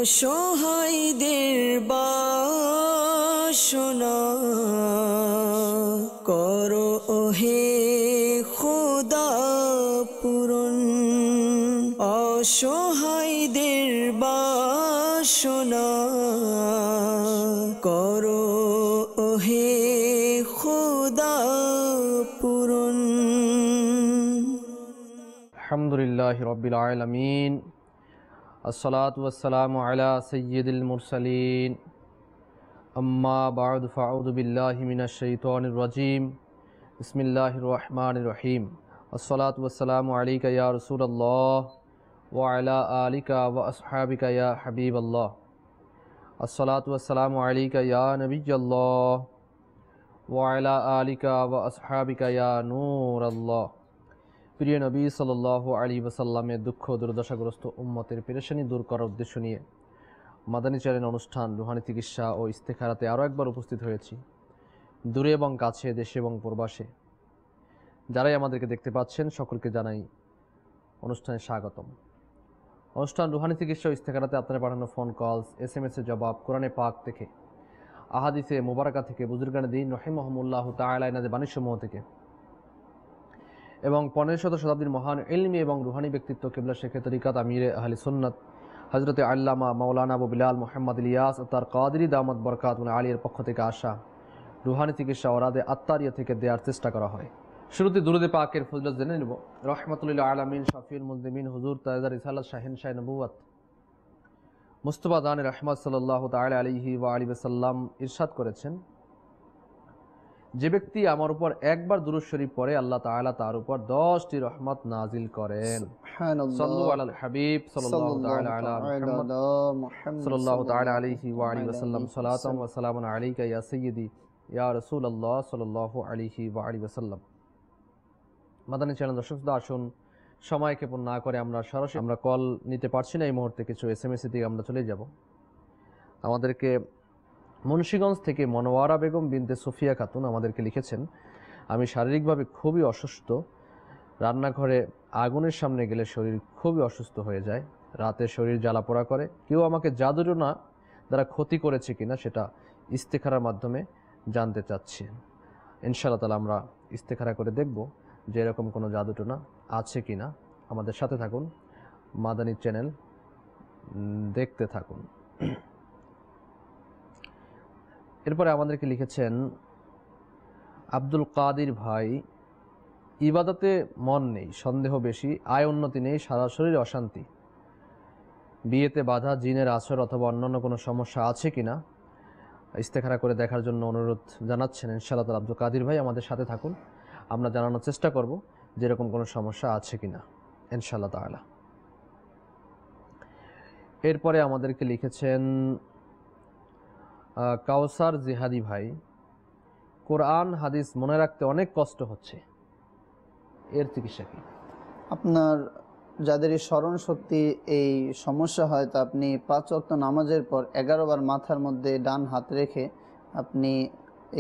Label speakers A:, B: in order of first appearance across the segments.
A: অসহায়দের বাসনা করো ওহে খোদা পূরণ। অসহায়দের বাসনা করো ওহে খোদা পূরণ।
B: আলহামদুলিল্লাহি রাব্বিল আলামিন, আসসালাতু ওয়াসসালামু আলা সাইয়্যিদিল মুরসালিন, আম্মা বা'দু ফাআউযু বিল্লাহি মিনাশ শাইতানির রাজীম, বিসমিল্লাহির রহমানির রহিম। আসসালাতু ওয়াসসালামু আলাইকা ইয়া রাসূলুল্লাহ ওয়া আলা আলিকা ওয়া আসহাবিকা ইয়া হাবিবাল্লাহ। আসসালাতু ওয়াসসালামু আলাইকা ইয়া নবিয়্যাল্লাহ ওয়া আলা আলিকা ওয়া আসহাবিকা ইয়া নূরাল্লাহ। প্রিয় নবী সাল্লাল্লাহু আলাইহি ওয়াসাল্লামের দুঃখ দুর্দশাগ্রস্ত উম্মতের পেরেশানি দূর করার উদ্দেশ্য নিয়ে মাদানী চ্যানেল অনুষ্ঠান রুহানি চিকিৎসা ও ইস্তেখারাতে আরও একবার উপস্থিত হয়েছি, দূরে এবং কাছে, দেশে এবং প্রবাসে। যারাই আমাদেরকে দেখতে পাচ্ছেন সকলকে জানাই অনুষ্ঠানে স্বাগতম। অনুষ্ঠান রুহানি চিকিৎসা ও ইস্তেখারাতে আপনারা পাঠানো ফোন কলস, SMS এর জবাব, কোরআনে পাক থেকে, আহাদিসে মুবারাকা থেকে, বুজুর্গানে দ্বীন রাহিমাহুমুল্লাহ তাআলা এনাদের বাণীসমূহ থেকে এবং 15শত শতাব্দীর মহান ইলমি এবং রুহানি ব্যক্তিত্ব কিবলা শেখে তরিকাত আমিরে আহলে সুন্নাত হযরতে আল্লামা মাওলানা আবু বিলাল মুহাম্মদ ইলিয়াস আত্তার কাদরি দামাত বরকাতুল আলিয়ার পক্ষ থেকে আসা রুহানি চিকিৎসা ওরাদে আত্তারিয়া থেকে দেওয়ার চেষ্টা করা হয়। শুরুতে দুরুদে পাকের ফজিলত জেনে নেব। রহমাতুল্লিল আলামিন শাফিউল মুজলিমিন হুজুর তাজদার রিসালাত শাহিন শাহ নবুয়ত মুস্তাফা জানে রহমত সাল্লাল্লাহু তাআলা আলাইহি ওয়া আলিহি ওয়াসাল্লাম ইরশাদ করেছেন, যে ব্যক্তি আমার উপর একবার দুরূদ শরীফ পড়ে আল্লাহ তাআলা তার উপর 10টি রহমত নাজিল করেন। সাল্লু আলাল হাবিব সাল্লাল্লাহু তাআলা আলা মুহাম্মদ সাল্লাল্লাহু তাআলা আলাইহি ওয়া আলিহি ওয়াসাল্লাম সালাতাম ওয়া সালামুন আলাইকা ইয়া সাইয়্যিদি ইয়া রাসূলুল্লাহ সাল্লাল্লাহু আলাইহি ওয়া আলিহি ওয়াসাল্লাম। মাদানী চ্যানেল দর্শকদের আসুন, সময় ক্ষেপণ না করে আমরা কল নিতে পারছি না এই মুহূর্তে, কিছু SMS দিয়ে আমরা চলে যাব। আমাদেরকে মুন্সিগঞ্জ থেকে মনোয়ারা বেগম বিনতে সুফিয়া খাতুন আমাদেরকে লিখেছেন, আমি শারীরিকভাবে খুবই অসুস্থ। রান্নাঘরে আগুনের সামনে গেলে শরীর খুবই অসুস্থ হয়ে যায়, রাতে শরীর জ্বালাপোড়া করে। কেউ আমাকে জাদুটোনা দ্বারা ক্ষতি করেছে কিনা সেটা ইস্তেখারার মাধ্যমে জানতে চাচ্ছি। ইনশাআল্লাহ তাআলা আমরা ইস্তেখারা করে দেখব যে এরকম কোনো জাদুটোনা আছে কিনা। আমাদের সাথে থাকুন, মাদানী চ্যানেল দেখতে থাকুন। এরপরে আমাদেরকে লিখেছেন আব্দুল কাদির ভাই, ইবাদতে মন নেই, সন্দেহ বেশি, আয় উন্নতি নেই, সারা শরীরে অশান্তি, বিয়েতে বাধা, জিনের আসর অথবা অন্যান্য কোনো সমস্যা আছে কিনা ইস্তেখারা করে দেখার জন্য অনুরোধ জানাচ্ছেন। ইনশাআল্লাহ তাআলা আব্দুল কাদির ভাই আমাদের সাথে থাকুন, আমরা জানানোর চেষ্টা করব যে এরকম কোনো সমস্যা আছে কিনা ইনশাআল্লাহ তাআলা। এরপরে আমাদেরকে লিখেছেন কাউসার জিহাদি ভাই, কোরআন হাদিস মনে রাখতে অনেক কষ্ট হচ্ছে, এর চিকিৎসা কি?
C: আপনার যাদের এই স্মরণ শক্তি এই সমস্যা হয়, তা আপনি 5 ওয়াক্ত নামাজের পর 11 বার মাথার মধ্যে ডান হাত রেখে আপনি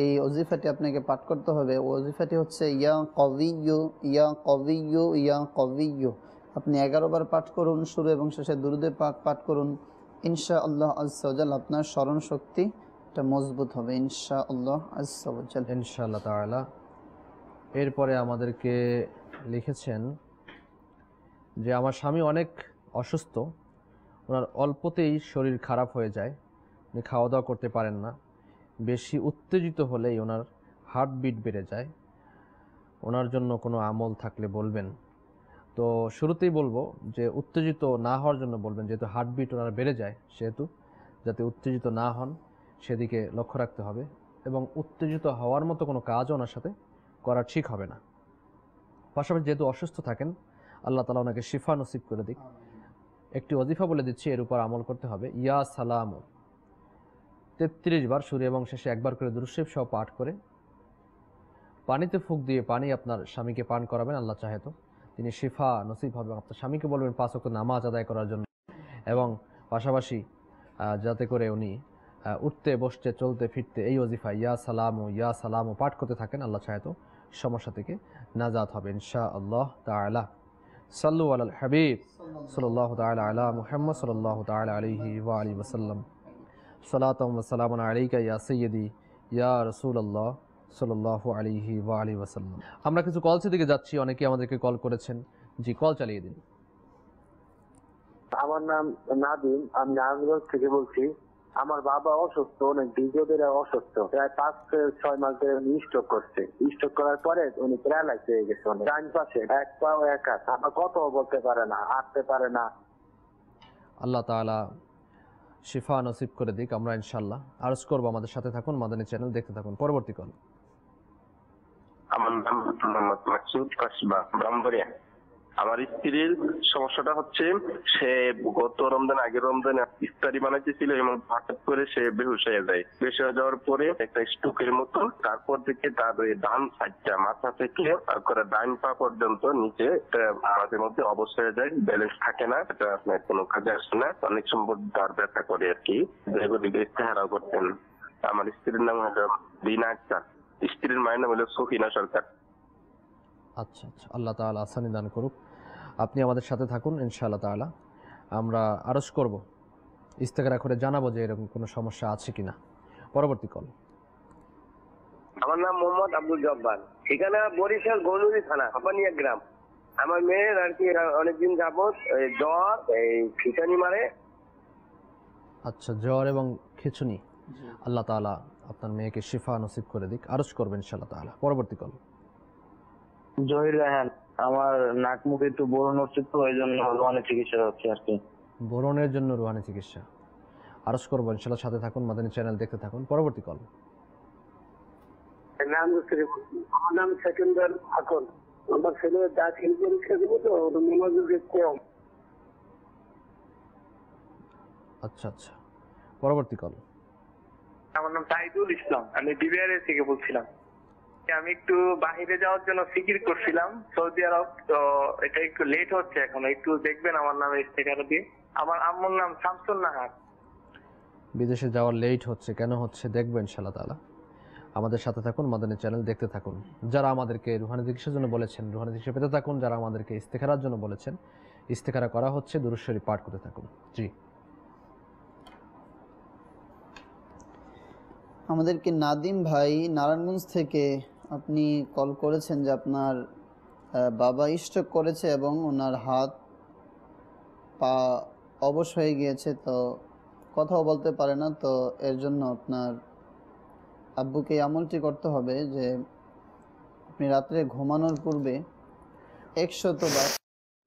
C: এই ওজিফাটি আপনাকে পাঠ করতে হবে। ওজিফাটি হচ্ছে ইয়া কবিয়্যু ইয়া কবিয়্যু ইয়া কবিয়্যু। আপনি 11 বার পাঠ করুন, শুরু এবং শেষে দুরুদে পাক পাঠ করুন। ইনশাআল্লাহ আজ্জা ওয়া জাল আপনার স্মরণ শক্তি এটা মজবুত হবে ইনশাআল্লাহ আজ্জা ওয়া জাল,
B: ইনশাআল্লাহ তাআলা। এরপরে আমাদেরকে লিখেছেন যে আমার স্বামী অনেক অসুস্থ, ওনার অল্পতেই শরীর খারাপ হয়ে যায়, উনি খাওয়া দাওয়া করতে পারেন না, বেশি উত্তেজিত হলেই ওনার হার্টবিট বেড়ে যায়, ওনার জন্য কোনো আমল থাকলে বলবেন। তো শুরুতেই বলবো যে উত্তেজিত না হওয়ার জন্য বলবেন, যেহেতু হার্টবিট ওনার বেড়ে যায় সেহেতু যাতে উত্তেজিত না হন সেদিকে লক্ষ্য রাখতে হবে, এবং উত্তেজিত হওয়ার মতো কোনো কাজও ওনার সাথে করা ঠিক হবে না। পাশাপাশি যেহেতু অসুস্থ থাকেন, আল্লাহ তাআলা ওনাকে শিফা নসিব করে দিক। একটি ওজিফা বলে দিচ্ছি, এর উপর আমল করতে হবে। ইয়া সালামু 33 বার শুরু এবং শেষে একবার করে দুরূদ শরীফ সহ পাঠ করে পানিতে ফুঁক দিয়ে পানি আপনার স্বামীকে পান করাবেন। আল্লাহ চাহে তো তিনি শিফা নসিব হবে। আপনার স্বামীকে বলবেন 5 ওয়াক্ত নামাজ আদায় করার জন্য, এবং পাশাপাশি যাতে করে উনি উঠতে বসতে চলতে ফিরতে এই ওজিফা ইয়া সালামু পাঠ করতে থাকেন। আল্লাহ চাহে তো সমস্যা থেকে নাজাত হবে ইনশাআল্লাহ তাআলা। সাল্লু আলাল হাবিব সাল্লাল্লাহু তাআলা আলা মুহাম্মদ সাল্লাল্লাহু তাআলা আলাইহি ওয়া আলিহি ওয়াসাল্লাম। সালাতাম ওয়া সালামান আলাইকা ইয়া সাইয়্যিদি ইয়া রাসূলুল্লাহ সাল্লাল্লাহু আলাইহি ওয়া আলিহি ওয়াসাল্লাম। আমরা কিছু কলসের দিকে যাচ্ছি, অনেকেই আমাদেরকে কল করেছেন। জি, কল চালিয়ে দিন।
D: আমার নাম নাদিম, আমি নারায়ণগঞ্জ থেকে বলছি। আমার বাবা অসুস্থ, অনেক দীর্ঘদিন অসুস্থ, প্রায় 5-6 মাস ধরে উনি স্ট্রোক করছে। স্ট্রোক করার পরে উনি প্যারালাইজ হয়ে গেছে, ডান পাশে এক পা ও এক হাত, আবার কথাও বলতে পারে না, হাঁটতে পারে না।
B: আল্লাহ তাআলা শিফা নসিব করে দিক। আমরা ইনশাআল্লাহ আরজ করব। আমাদের সাথে থাকুন, মাদানী চ্যানেল দেখতে থাকুন। পরবর্তী কল।
E: আমার নাম মোহাম্মদ মাকসুদ কসবা, ব্রাহ্মণবাড়িয়া। আমার স্ত্রীর সমস্যাটা হচ্ছে, সে গত আগের রমজানে ইফতারি বানাইতেছিল এবং হঠাৎ করে সে বেহুশ হয়ে যায়। বেহুশ হয়ে যাওয়ার পরে একটা স্ট্রোকের মতো, তারপর থেকে তার ওই ডান সাইডটা মাথা থেকে করে ডান পা পর্যন্ত নিচে মাঝে মধ্যে অবশ হয়ে যায়, ব্যালেন্স থাকে না, এটা আপনার কোনো কাজে আসে না, অনেক সম্ভব তার ব্যথা করে আর কি। ইস্তেহারাও করতেন। আমার স্ত্রীর নাম হলো বিনা আক্তার, স্ত্রীর মায়ের নাম হলো সফিনা সরকার।
B: আচ্ছা আচ্ছা, আল্লাহ তাআলা আসানি দান করুক। আপনি আমাদের সাথে থাকুন, ইনশাআল্লাহ তাআলা আমরা আরজ করব, ইস্তেগফার করে জানাবো যে এরকম কোনো সমস্যা আছে কিনা। পরবর্তী কল।
D: আমার নাম মোহাম্মদ আব্দুল জব্বার, ঠিকানা বরিশাল গৌলুরি থানা, হাপানিয়া গ্রাম। আমার মেয়ের আর কি অনেকদিন যাবত জ্বর, এই খিচানি মারে।
B: আচ্ছা, জ্বর এবং খিঁচুনি। আল্লাহ তাআলা আপনার মেয়েকে শিফা নসিব করে দিক। আরজ করবেন ইনশাআল্লাহ তাআলা। পরবর্তী কল।
F: জহির রায়হান, আমার নাক মুখে একটু ব্রণ হচ্ছে, তো এই জন্য রোহানি চিকিৎসা হচ্ছে আর কি।
B: ব্রণের জন্য রুহানি চিকিৎসা। আরজ করবো ইনশাআল্লাহ, সাথে থাকুন, মাদানী চ্যানেল দেখতে থাকুন। পরবর্তী কল।
D: আমার নাম সেকেন্দার আকন। আমার ছেলে দাখিল পরীক্ষা দেবো, তো মনোযোগের কম।
B: আচ্ছা আচ্ছা, পরবর্তী কল।
G: আমার নাম তাইদুল ইসলাম, আমি বিবিআর থেকে বলছিলাম। আমি একটু বাহিরে যাওয়ার জন্য ফিকির করছিলাম, সৌদি আরব, তো এটা একটু লেট হচ্ছে এখন, একটু দেখবেন আমার নামে ইস্তেকারা দিয়ে। আমার আম্মুর নাম শামসুন নাহার।
B: বিদেশে যাওয়ার লেট হচ্ছে, কেন হচ্ছে দেখবেন ইনশাআল্লাহ তাআলা। আমাদের সাথে থাকুন, মাদানী চ্যানেল দেখতে থাকুন। যারা আমাদেরকে রুহানি চিকিৎসার জন্য বলেছেন, রুহানি চিকিৎসা পেতে থাকুন। যারা আমাদেরকে ইস্তেখারার জন্য বলেছেন, ইস্তেখারা করা হচ্ছে, দুরূদ শরীফ পাঠ করতে থাকুন। জি,
C: আমাদেরকে নাদিম ভাই নারায়ণগঞ্জ থেকে আপনি কল করেছেন যে আপনার বাবা স্ট্রোক করেছে এবং ওনার হাত পা অবশ হয়ে গিয়েছে, তো কথাও বলতে পারে না। তো এর জন্য আপনার আব্বুকে এই আমলটি করতে হবে যে আপনি রাত্রে ঘুমানোর পূর্বে 100 বার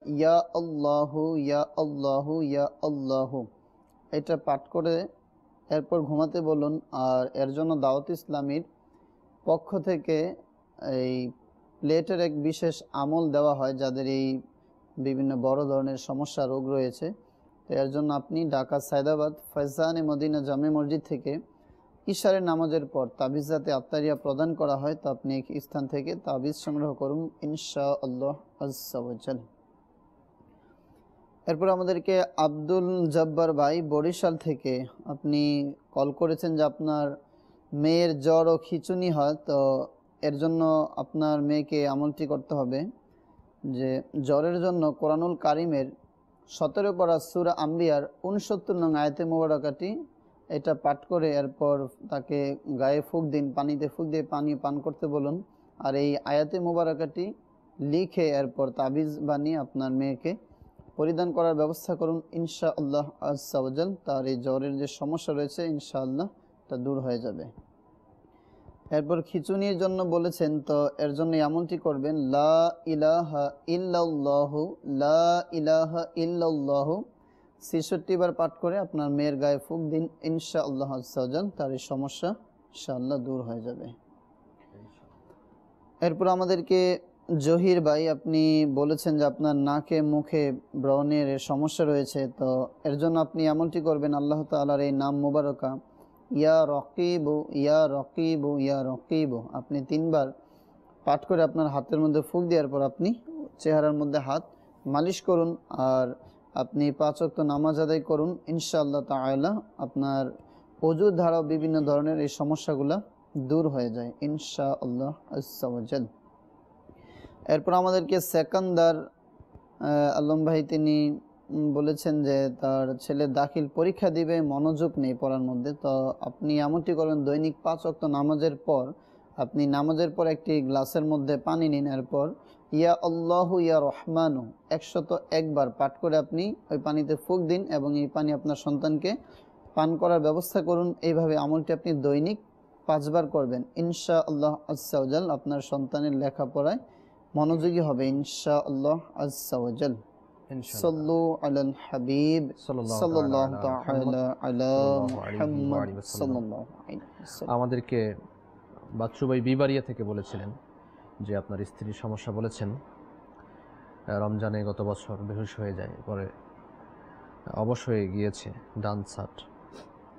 C: ইয়া আল্লাহু ইয়া আল্লাহু ইয়া আল্লাহু এটা পাঠ করে এরপর ঘুমাতে বলুন। আর এর জন্য দাওয়াত ইসলামীর পক্ষ থেকে এই প্লেটের এক বিশেষ আমল দেওয়া হয় যাদের এই বিভিন্ন বড় ধরনের সমস্যা রোগ রয়েছে। তো এর জন্য আপনি ঢাকা সায়দাবাদ ফয়জানে মদিনা জামে মসজিদ থেকে ইশারের নামাজের পর তাবিজ যাতে আত্মারিয়া প্রদান করা হয়, তো আপনি এই স্থান থেকে তাবিজ সংগ্রহ করুন ইনশাআল্লাহ আজ্জা ওয়া জাল। এরপর আমাদেরকে আব্দুল জব্বার ভাই বরিশাল থেকে আপনি কল করেছেন যে আপনার মেয়ের জ্বর ও খিঁচুনি হয়, তো এর জন্য আপনার মেয়েকে আমলটি করতে হবে যে জ্বরের জন্য কোরআনুল কারিমের 17 পারা সূরা আম্বিয়ার 69 নং আয়াতে মুবারাকাটি এটা পাঠ করে এরপর তাকে গায়ে ফুঁক দিন, পানিতে ফুঁক দিয়ে পানি পান করতে বলুন। আর এই আয়াতে মুবারাকাটি লিখে এরপর তাবিজ বানিয়ে আপনার মেয়েকে পরিধান করার ব্যবস্থা করুন ইনশাআল্লাহ আজ্জা ওয়া জাল। তার এই জ্বরের যে সমস্যা রয়েছে ইনশাআল্লাহ তা দূর হয়ে যাবে। এরপর খিঁচুনির জন্য বলেছেন, তো এর জন্য এমনটি করবেন লা ইলাহা ইল্লাল্লাহু লা ইলাহা ইল্লাল্লাহু 66 বার পাঠ করে আপনার মেয়ের গায়ে ফুঁক দিন ইনশাআল্লাহ আজ্জা ওয়া জাল। তার এই সমস্যা ইনশাআল্লাহ দূর হয়ে যাবে। এরপর আমাদেরকে জহির ভাই আপনি বলেছেন যে আপনার নাকে মুখে ব্রণের সমস্যা রয়েছে, তো এর জন্য আপনি এমনটি করবেন আল্লাহ তাআলার এই নাম মুবারকা ইয়া রকিবু ইয়া রকিবু ইয়া রকিবু আপনি 3 বার পাঠ করে আপনার হাতের মধ্যে ফুঁক দেওয়ার পর আপনি চেহারার মধ্যে হাত মালিশ করুন। আর আপনি 5 ওয়াক্ত নামাজ আদায় করুন ইনশাআল্লাহ তাআলা আপনার ওযুর ধারাও বিভিন্ন ধরনের এই সমস্যাগুলো দূর হয়ে যায় ইনশাআল্লাহ আজ্জা ওয়া জাল। এরপর আমাদেরকে সেকান্দার আলম ভাই তিনি বলেছেন যে তার ছেলে দাখিল পরীক্ষা দিবে, মনোযোগ নেই পড়ার মধ্যে। তো আপনি এমনটি করবেন, দৈনিক 5 ওয়াক্ত নামাজের পর আপনি নামাজের পর একটি গ্লাসের মধ্যে পানি নিন, এরপর ইয়া আল্লাহু ইয়া রহমানু 101 বার পাঠ করে আপনি ওই পানিতে ফুঁক দিন এবং এই পানি আপনার সন্তানকে পান করার ব্যবস্থা করুন। এইভাবে আমলটি আপনি দৈনিক 5 বার করবেন। ইনশাআল্লাহ আজ্জা ওয়া জাল আপনার সন্তানের লেখাপড়ায় মনোযোগী হবে ইনশাআল্লাহ আজ্জা ওয়া জাল। সাল্লু আলাল হাবিব সাল্লাল্লাহু তাআলা আলা মুহাম্মদ সাল্লাল্লাহু আলাইহি ওয়াসাল্লাম।
B: আমাদেরকে বাচ্চু ভাই বিবারিয়া থেকে বলেছিলেন যে আপনার স্ত্রীর সমস্যা বলেছেন, রমজানে গত বছর বেহুশ হয়ে যায়, পরে অবশ হয়ে গিয়েছে ডান সাট।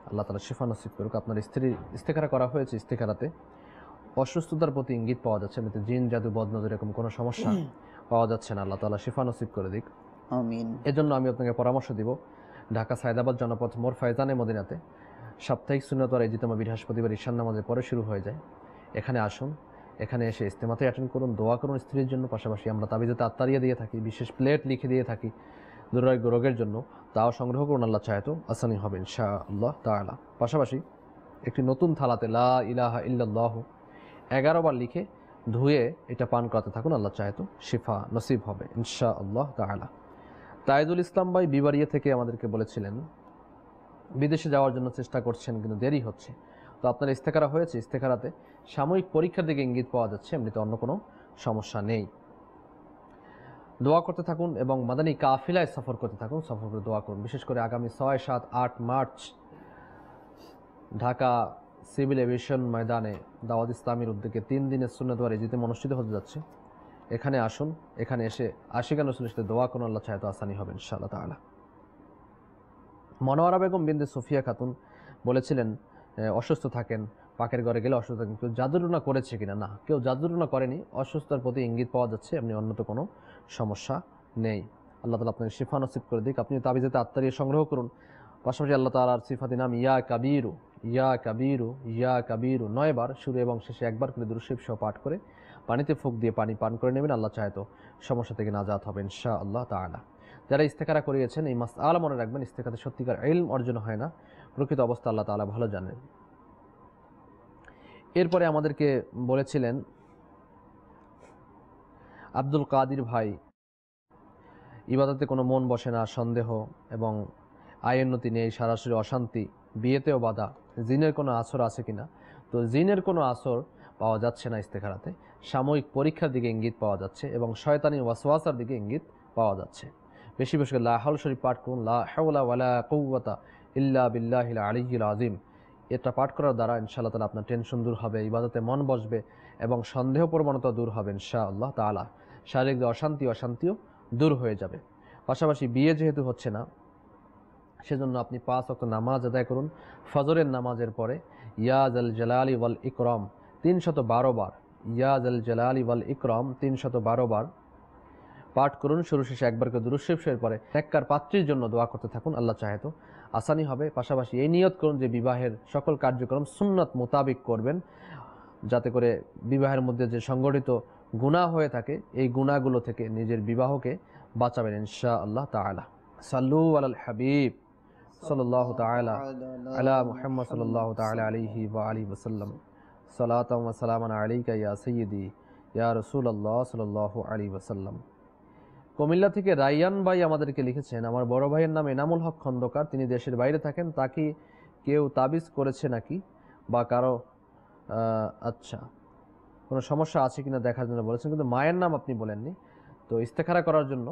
B: আল্লাহ তাআলা শিফা নসিব করুক। আপনার স্ত্রীর ইস্তেখারা করা হয়েছে, ইস্তেখারাতে অসুস্থতার প্রতি ইঙ্গিত পাওয়া যাচ্ছে, এমনিতে জিন জাদু বদনজর এরকম কোনো সমস্যা পাওয়া যাচ্ছে না। আল্লাহ তাআলা শিফা নসিব করে দিক,
C: আমিন।
B: এজন্য আমি আপনাকে পরামর্শ দিব, ঢাকা সায়দাবাদ জনপথ মোর ফায়জানে মদিনাতে সাপ্তাহিক সুন্নাত ওয়াল ইজতিমা বৃহস্পতিবার ঈশান নামাজের পরে শুরু হয়ে যায়। এখানে আসুন, এখানে এসে ইস্তেমাতে অ্যাটেন্ড করুন, দোয়া করুন স্ত্রীর জন্য। পাশাপাশি আমরা তাবিজে আত্মারিয়া দিয়ে থাকি, বিশেষ প্লেট লিখে দিয়ে থাকি দুরারোগ্য রোগের জন্য, তাও সংগ্রহ করুন। আল্লাহ চাহে তো আসানি হবে ইনশাআল্লাহ তাআলা। পাশাপাশি একটি নতুন থালাতে লা ইলাহা ইল্লাল্লাহু 11 বার লিখে ধুয়ে এটা পান করাতে থাকুন। আল্লাহ চাহে তো শিফা নসিব হবে ইনশাআল্লাহ তাআলা। তাইজুল ইসলাম ভাই বিবারিয়া থেকে আমাদেরকে বলেছিলেন বিদেশে যাওয়ার জন্য চেষ্টা করছেন কিন্তু দেরি হচ্ছে। তো আপনার ইস্তেখারা হয়েছে, ইস্তেখারাতে সাময়িক পরীক্ষার দিকে ইঙ্গিত পাওয়া যাচ্ছে, এমনিতে অন্য কোনো সমস্যা নেই। দোয়া করতে থাকুন এবং মাদানী কাফিলায় সফর করতে থাকুন, সফর করে দোয়া করুন। বিশেষ করে আগামী 6, 7, 8 মার্চ ঢাকা সিভিল এভিয়েশন ময়দানে দাওয়াত ইসলামীর উদ্যোগে 3 দিনের সুন্নাত ওয়াল ইজতিমা অনুষ্ঠিত হতে যাচ্ছে। এখানে আসুন, এখানে এসে আশিকান রাসূলের সাথে দোয়া করুন। আল্লাহ চাহে তো আসানি হবে ইনশাআল্লাহ তাআলা। মনোয়ারা বেগম বিনতে সুফিয়া খাতুন বলেছিলেন অসুস্থ থাকেন, পাকের ঘরে গেলে অসুস্থ থাকেন, কেউ জাদুটনা করেছে কিনা? না, কেউ জাদুটনা করেনি, অসুস্থতার প্রতি ইঙ্গিত পাওয়া যাচ্ছে, এমনি অন্য তো কোনো সমস্যা নেই। আল্লাহ তাআলা আপনাকে শিফা নসিব করে দিক। আপনি তাবিজাতে আত্মারিয়া সংগ্রহ করুন। পাশাপাশি আল্লাহ তাআলার সিফাতি নাম ইয়া কাবীরু, ইয়া কাবীরু, ইয়া কাবীরু 9 বার শুরু এবং শেষে 1 বার করে দুরূদ শরীফ সহ পাঠ করে পানিতে ফুঁক দিয়ে পানি পান করে নেবেন। আল্লাহ চাহে তো সমস্যা থেকে নাজাত হবে ইনশাআল্লাহ তাআলা। যারা ইস্তেখারা করিয়েছেন এই মাসআলা মনে রাখবেন, ইস্তেখারাতে সত্যিকার ইলম অর্জন হয় না, প্রকৃত অবস্থা আল্লাহ তাআলা ভালো জানেন। এরপরে আমাদেরকে বলেছিলেন আব্দুল কাদির ভাই, ইবাদতে কোনো মন বসে না, সন্দেহ এবং আয়োন্নতি নেই, সরাসরি অশান্তি, বিয়েতেও বাধা, জিনের কোনো আসর আছে কিনা? তো জিনের কোনো আসর পাওয়া যাচ্ছে না ইস্তেখারাতে, সাময়িক পরীক্ষার দিকে ইঙ্গিত পাওয়া যাচ্ছে এবং শয়তানি ওয়াসওয়াসার দিকে ইঙ্গিত পাওয়া যাচ্ছে। বেশি বেশি করে লা হাওলা শরীফ পাঠ করুন, লা হাওলা ওয়ালা কুওয়াতা ইল্লা বিল্লাহিল আলিয়্যিল আযীম। এটা পাঠ করার দ্বারা ইনশাআল্লাহ তাআলা আপনার টেনশন দূর হবে, ইবাদতে মন বসবে এবং সন্দেহ প্রবণতা দূর হবে ইনশাআল্লাহ তাআলা। শারীরিক যে অশান্তিও দূর হয়ে যাবে। পাশাপাশি বিয়ে যেহেতু হচ্ছে না, সেজন্য আপনি 5 ওয়াক্ত নামাজ আদায় করুন। ফজরের নামাজের পরে ইয়া জাল জালালি ওয়াল ইকরাম 312 বার, ইয়া জাল জালালি ওয়াল ইকরাম 312 বার পাঠ করুন। শুরু শেষে 1 বার করে দুরূদ শরীফের পরে নেককার পাত্রীর জন্য দোয়া করতে থাকুন। আল্লাহ চাহে তো আসানি হবে। পাশাপাশি এই নিয়ত করুন যে বিবাহের সকল কার্যক্রম সুন্নাত মোতাবিক করবেন, যাতে করে বিবাহের মধ্যে যে সংগঠিত গুনাহ হয়ে থাকে এই গুনাহগুলো থেকে নিজের বিবাহকে বাঁচাবেন ইনশাআল্লাহ তাআলা। সাল্লু আলাল হাবিব সাল্লাল্লাহু তাআলা আলা মুহাম্মদ সাল্লাল্লাহু তাআলা আলাইহি ওয়া আলিহি ওয়াসাল্লাম। সালাতাম ওয়া সালামান আলাইকা ইয়া সাইয়্যিদি ইয়া রাসূলুল্লাহ সাল্লাল্লাহু আলাইহি ওয়াসাল্লাম। কুমিল্লা থেকে রাইয়ান ভাই আমাদেরকে লিখেছেন, আমার বড় ভাইয়ের নাম এনামুল হক খন্দকার, তিনি দেশের বাইরে থাকেন, তাকে কেউ তাবিজ করেছে নাকি বা কারো আচ্ছা কোনো সমস্যা আছে কিনা দেখার জন্য বলেছেন, কিন্তু মায়ের নাম আপনি বলেননি। তো ইস্তেখারা করার জন্য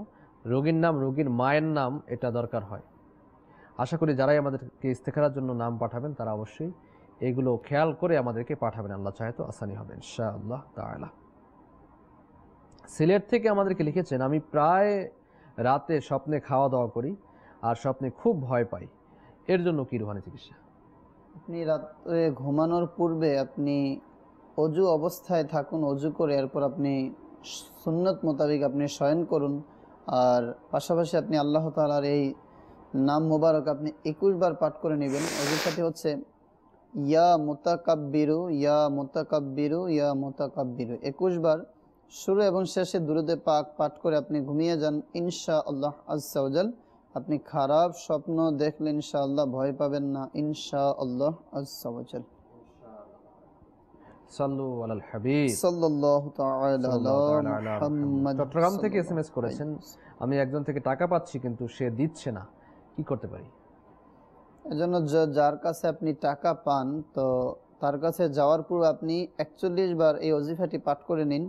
B: রোগীর নাম, রোগীর মায়ের নাম এটা দরকার হয়। আশা করি যারাই আমাদেরকে ইস্তেখারার জন্য নাম পাঠাবেন তারা অবশ্যই এগুলো খেয়াল করে আমাদেরকে পাঠাবেন। আল্লাহ চাহে তো আসানি হবে ইনশাআল্লাহ তাআলা। সিলেট থেকে আমাদেরকে লিখেছেন, আমি প্রায় রাতে স্বপ্নে খাওয়া দাওয়া করি আর স্বপ্নে খুব ভয় পাই, এর জন্য কি রুহানি চিকিৎসা?
C: আপনি রাতে ঘুমানোর পূর্বে আপনি অজু অবস্থায় থাকুন, অজু করে এরপর আপনি সুন্নত মোতাবেক আপনি শয়ন করুন। আর পাশাপাশি আপনি আল্লাহ তাআলার এই নাম মোবারক আপনি 21 বার পাঠ করে নেবেন। অজুর হচ্ছে ইয়া মুতাকাব্বিরু ইয়া মুতাকাব্বিরু ইয়া মুতাকাব্বিরু 21 বার শুরু এবং শেষে দুরুদে পাক পাঠ করে আপনি ঘুমিয়ে যান, ইনশাআল্লাহ আজ্জা ওয়াজাল আপনি খারাপ স্বপ্ন দেখলে ইনশাআল্লাহ ভয় পাবেন না, ইনশাআল্লাহ আজ্জা ওয়াজাল।
B: সাল্লু আলাল হাবিব
C: সাল্লাল্লাহু তাআলা আলা মুহাম্মাদ।
B: চট্টগ্রাম থেকে এসএমএস করেছেন, আমি একজন থেকে টাকা পাচ্ছি কিন্তু সে দিচ্ছে না, কি করতে পারি?
C: এজন্য যার কাছে আপনি টাকা পান তো তার কাছে যাওয়ার পূর্বে আপনি 41 বার এই ওজিফাটি পাঠ করে নিন,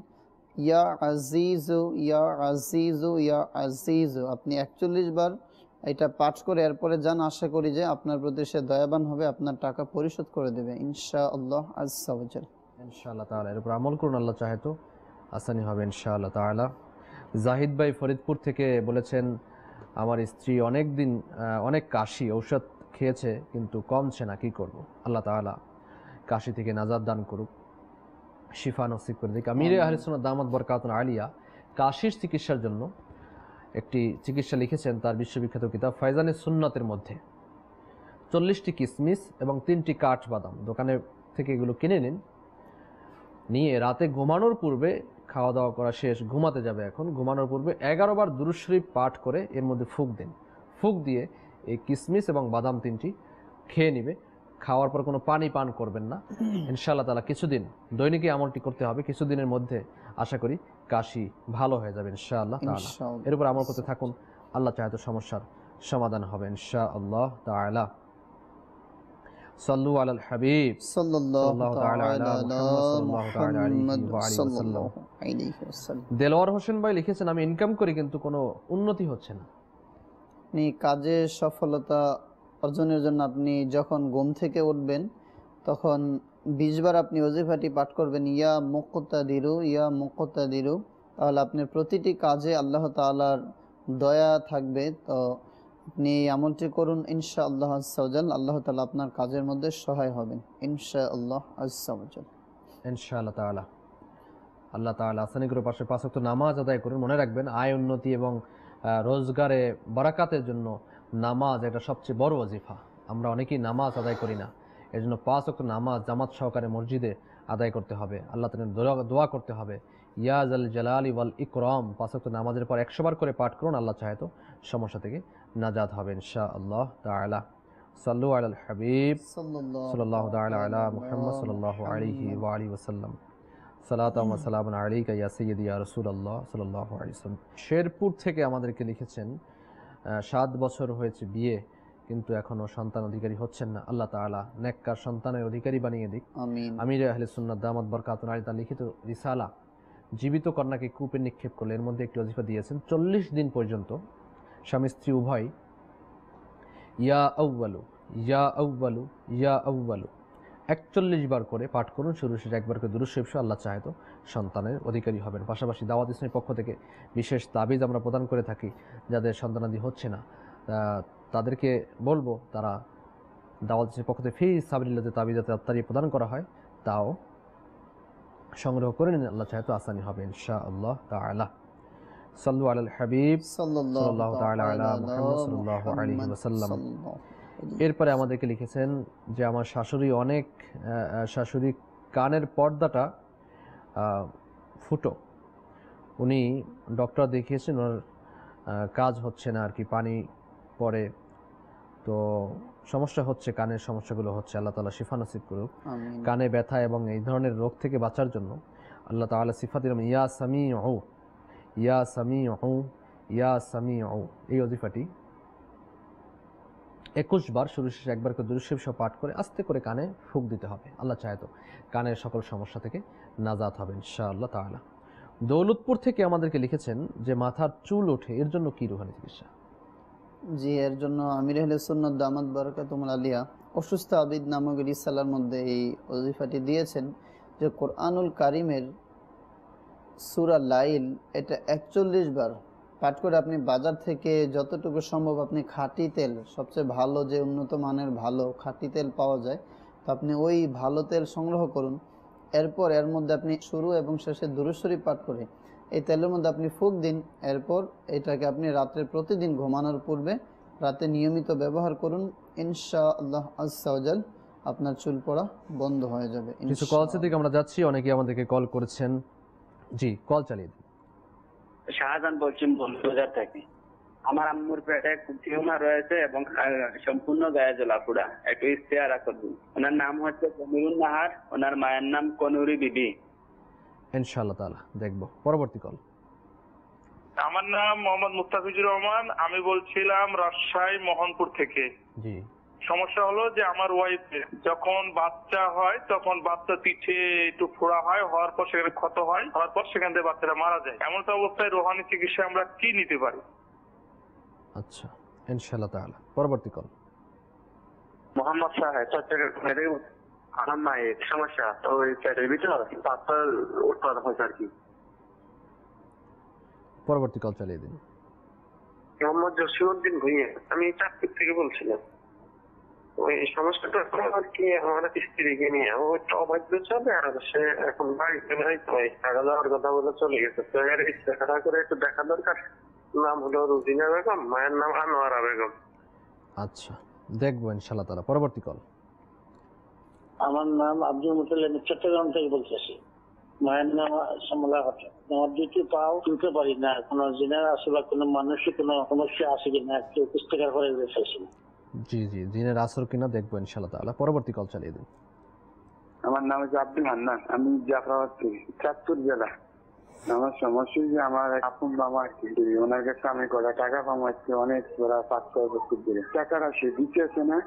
C: ইয়া আজিজু ইয়া আজিজু ইয়া আজিজু। আপনি 41 বার এটা পাঠ করে এরপরে যান, আশা করি যে আপনার প্রতি সে দয়াবান হবে, আপনার টাকা পরিশোধ করে দেবে ইনশাআল্লাহ আজ্জা ওয়াজাল।
B: ইনশাআল্লাহ তাআলা এর উপর আমল করুন, আল্লাহ চাহে তো আসানি হবে ইনশাআল্লাহ তাআলা। জাহিদ ভাই ফরিদপুর থেকে বলেছেন, আমার স্ত্রী অনেক কাশি ঔষধ খেয়েছে কিন্তু কমছে না, কি করব? আল্লাহ তাআলা কাশি থেকে নাজাত দান করুক, শিফা নসিব করে দিক। আমিরে আহলে সুন্নাত দামাত বরকাতুন আলিয়া কাশির চিকিৎসার জন্য একটি চিকিৎসা লিখেছেন তার বিশ্ববিখ্যাত কিতাব ফায়জানে সুন্নাতের মধ্যে। 40টি কিসমিস এবং 3টি কাঠ বাদাম দোকানে থেকে এগুলো কিনে নিন, নিয়ে রাতে ঘুমানোর পূর্বে, খাওয়া দাওয়া করা শেষ, ঘুমাতে যাবে এখন, ঘুমানোর পূর্বে 11 বার দুরূদ শরীফ পাঠ করে এর মধ্যে ফুঁক দিন। ফুঁক দিয়ে এই কিসমিস এবং বাদাম 3টি খেয়ে নিবে, খাওয়ার পর কোনো পানি পান করবেন না। ইনশাআল্লাহ তাআলা কিছুদিন দৈনিক আমলটি করতে হবে, কিছুদিনের মধ্যে আশা করি কাশি ভালো হয়ে যাবে ইনশাআল্লাহ তাআলা। এর উপর আমল করতে থাকুন, আল্লাহ চাহে তো সমস্যার সমাধান হবে ইনশাআল্লাহ তাআলা। সাল্লু আলাল হাবিব সাল্লাল্লাহু তাআলা আলা মুহাম্মদ সাল্লাল্লাহু তাআলা আলাইহি ওয়াসাল্লাম। দেলোয়ার হোসেন ভাই লিখেছেন, আমি ইনকাম করি কিন্তু কোনো উন্নতি হচ্ছে না।
C: আপনি কাজে সফলতা অর্জনের জন্য আপনি যখন ঘুম থেকে উঠবেন তখন 20 বার আপনি ওজিফাটি পাঠ করবেন, ইয়া মুক্তাদিরু ইয়া মুক্তাদিরু। তাহলে আপনার প্রতিটি কাজে আল্লাহ তাআলার দয়া থাকবে। তো আপনি এই আমলটি করুন ইনশাআল্লাহ আজ্জা ওয়াজাল, আল্লাহ তাআলা আপনার কাজের মধ্যে সহায় হবেন ইনশাআল্লাহ আজ্জা ওয়াজাল।
B: ইনশাআল্লাহ তাআলা আল্লাহ তাআলা আসানি করে পাশে 5 ওয়াক্ত নামাজ আদায় করুন। মনে রাখবেন, আয় উন্নতি এবং রোজগারে বারাকাতের জন্য নামাজ এটা সবচেয়ে বড় ওজিফা। আমরা অনেকেই নামাজ আদায় করি না, এর জন্য 5 ওয়াক্ত নামাজ জামাত সহকারে মসজিদে আদায় করতে হবে, আল্লাহ তাআলার দোয়া করতে হবে, ইয়া জাল জালালি ওয়াল ইকরাম। 5 ওয়াক্ত নামাজের পর 100 বার করে পাঠ করুন, আল্লাহ চাহে তো সমস্যা থেকে নাজাত হবে ইনশাআল্লাহ তাআলা। সাল্লু আলাল হাবিব সাল্লাল্লাহু তাআলা আলা মুহাম্মদ সাল্লাল্লাহু আলাইহি ওয়া আলিহি ওয়াসাল্লাম। সালাতাম ওয়া সালামুন আলাইকা ইয়া সাইয়্যিদি ইয়া রাসূলুল্লাহ সাল্লাল্লাহু আলাইহি ওয়াসাল্লাম। শেরপুর থেকে আমাদেরকে লিখেছেন, 7 বছর হয়েছে বিয়ে কিন্তু এখনো সন্তান অধিকারী হচ্ছেন না, আল্লাহ তাআলা নেককার সন্তানের অধিকারী বানিয়ে দিক আমিন। আমিরে আহলে সুন্নাত দামাত বরকাতুন আলিয়া তার লিখিত রিসালা জীবিত কন্যাকে কূপে নিক্ষেপ করলে এর মধ্যে একটি ওজিফা দিয়েছেন, 40 দিন পর্যন্ত স্বামী স্ত্রী উভয় ইয়া আউয়ালু ইয়া আউয়ালু ইয়া আউয়ালু 41 বার করে পাঠ করুন, শুরু শেষে একবার করে দুরূদ শরীফ, আল্লাহ চাহে তো সন্তানের অধিকারী হবেন। পাশাপাশি দাওয়াত ইসলামের পক্ষ থেকে বিশেষ তাবিজ আমরা প্রদান করে থাকি, যাদের সন্তানাদি হচ্ছে না তাদেরকে বলবো তারা দাওয়াত ইসলামের পক্ষ থেকে ফি সাবিলিল্লাহ তাবিজ যাতে আত্মারি প্রদান করা হয় তাও সংগ্রহ করে নিন, আল্লাহ চাহে তো আসানি হবে ইনশাআল্লাহ তাআলা। সাল্লু আলাল হাবিব সাল্লাল্লাহু তাআলা আলা মুহাম্মদ সাল্লাল্লাহু আলাইহি ওয়াসাল্লাম। এরপরে আমাদেরকে লিখেছেন যে আমার শাশুড়ি কানের পর্দাটা ফুটো, উনি ডক্টর দেখিয়েছেন, ওর কাজ হচ্ছে না আর কি, পানি পড়ে, তো সমস্যা হচ্ছে, কানের সমস্যাগুলো হচ্ছে, আল্লাহ তাআলা শিফা নসিব করুক। কানে ব্যথা এবং এই ধরনের রোগ থেকে বাঁচার জন্য আল্লাহ তাআলা সিফাত ইয়া সামিউ ইয়া সামিউ ইয়া সামিউ এই ওজিফাটি 21 বার শুরু শেষে একবার করে দুরূদ শরীফ সহ পাঠ করে আস্তে করে কানে ফুঁক দিতে হবে, আল্লাহ চাহে তো কানের সকল সমস্যা থেকে নাজাত হবে ইনশাআল্লাহ তাআলা। দৌলতপুর থেকে আমাদেরকে লিখেছেন যে মাথার চুল ওঠে, এর জন্য কি রুহানি চিকিৎসা?
C: জি, এর জন্য আমির আহলে সুন্নাত দামাত বারাকাতুহুল আলিয়া অসুস্থ আবিদ নামক রিসালার মধ্যে এই ওজিফাটি দিয়েছেন যে কোরআনুল কারিমের সূরা লাইল এটা 41 বার পাঠ করে আপনি বাজার থেকে যতটুকু সম্ভব আপনি খাঁটি তেল, সবচেয়ে ভালো যে উন্নত মানের ভালো খাঁটি তেল পাওয়া যায়, তো আপনি ওই ভালো তেল সংগ্রহ করুন। এরপর এর মধ্যে আপনি শুরু এবং শেষে দুরূদ শরীফ পাঠ করে এই তেলের মধ্যে আপনি ফুঁক দিন। এরপর এটাকে আপনি রাত্রে প্রতিদিন ঘুমানোর পূর্বে রাতে নিয়মিত ব্যবহার করুন, ইনশাআল্লাহ আজ্জা ওয়াজাল আপনার চুল পড়া বন্ধ হয়ে যাবে।
B: কিছু কল থেকে আমরা যাচ্ছি, অনেকে আমাদেরকে কল করেছেন। জি, কল চালিয়ে দিন।
H: শাহজাহান বলছি বন্ধুবাজার থেকে। আমার আম্মুর পেটে টিউমার রয়েছে এবং সম্পূর্ণ গায়ে জ্বলাপোড়া, একটু ইস্তেহারা করবেন। ওনার নাম হচ্ছে জমিরুন নাহার, ওনার মায়ের নাম কনুরি বিবি।
B: ইনশাআল্লাহ তাআলা দেখব। পরবর্তী কল।
G: আমার নাম মোহাম্মদ মুস্তাফিজুর রহমান, আমি বলছিলাম রাজশাহী মোহনপুর থেকে।
B: জি,
G: সমস্যা হলো যে আমার ওয়াইফের যখন বাচ্চা হয় তখন বাচ্চা পিঠে একটু ফোড়া হয়, হওয়ার পর সেখানে ক্ষত হয়, হওয়ার পর সেখান থেকে বাচ্চাটা মারা যায়। এমন একটা অবস্থায় রোহানি চিকিৎসা আমরা কি নিতে পারি?
B: আচ্ছা, ইনশাআল্লাহ তাআলা। পরবর্তী কল।
D: মোহাম্মদ সাহেব চট্টগ্রাম থেকে। আমার মায়ের সমস্যা, তো ওই পেটের ভিতরে পাথর উৎপাদন হয়েছে আর কি।
B: পরবর্তী কল চালিয়ে দিন।
D: মোহাম্মদ জসিমউদ্দিন ভুঁইয়া, আমি চাঁদপুর থেকে বলছিলাম। ওই সমস্যাটা আর কি, আমার স্ত্রীকে নিয়ে ও একটু অবাধ্য চলে, আর সে এখন বাড়িতে নাই, তো টাকা দেওয়ার কথা বলে চলে গেছে। তো এর ইচ্ছা করে একটু দেখা দরকার। নাম হলো রুজিনা বেগম, মায়ের নাম আনোয়ারা বেগম।
B: আচ্ছা, দেখবো ইনশাআল্লাহ তাআলা। পরবর্তী কল।
I: আমার নাম আব্দুল মুতাল্লিব, চট্টগ্রাম থেকে বলতেছি। মায়ের নাম শ্যামলা হঠাৎ। আমার দুটি পাও তুলতে পারি না, কোনো জিনের আসে বা কোনো মানুষের কোনো সমস্যা আছে কিনা একটু পুস্তকের করে ফেলছি।
B: জি জি, জিনের আসর কিনা দেখবো ইনশাআল্লাহ তাআলা। পরবর্তী কল চালিয়ে দিন।
J: আমার নাম হচ্ছে আব্দুল হান্নান, আমি জাফরাবাদ থেকে, চাঁদপুর জেলা। আমার সমস্যা যে আমার আপন মামা আছে, ওনার কাছে আমি কটা টাকা কামাচ্ছি, অনেক ওরা 5-6 বছর ধরে টাকাটা সে দিতেছে না।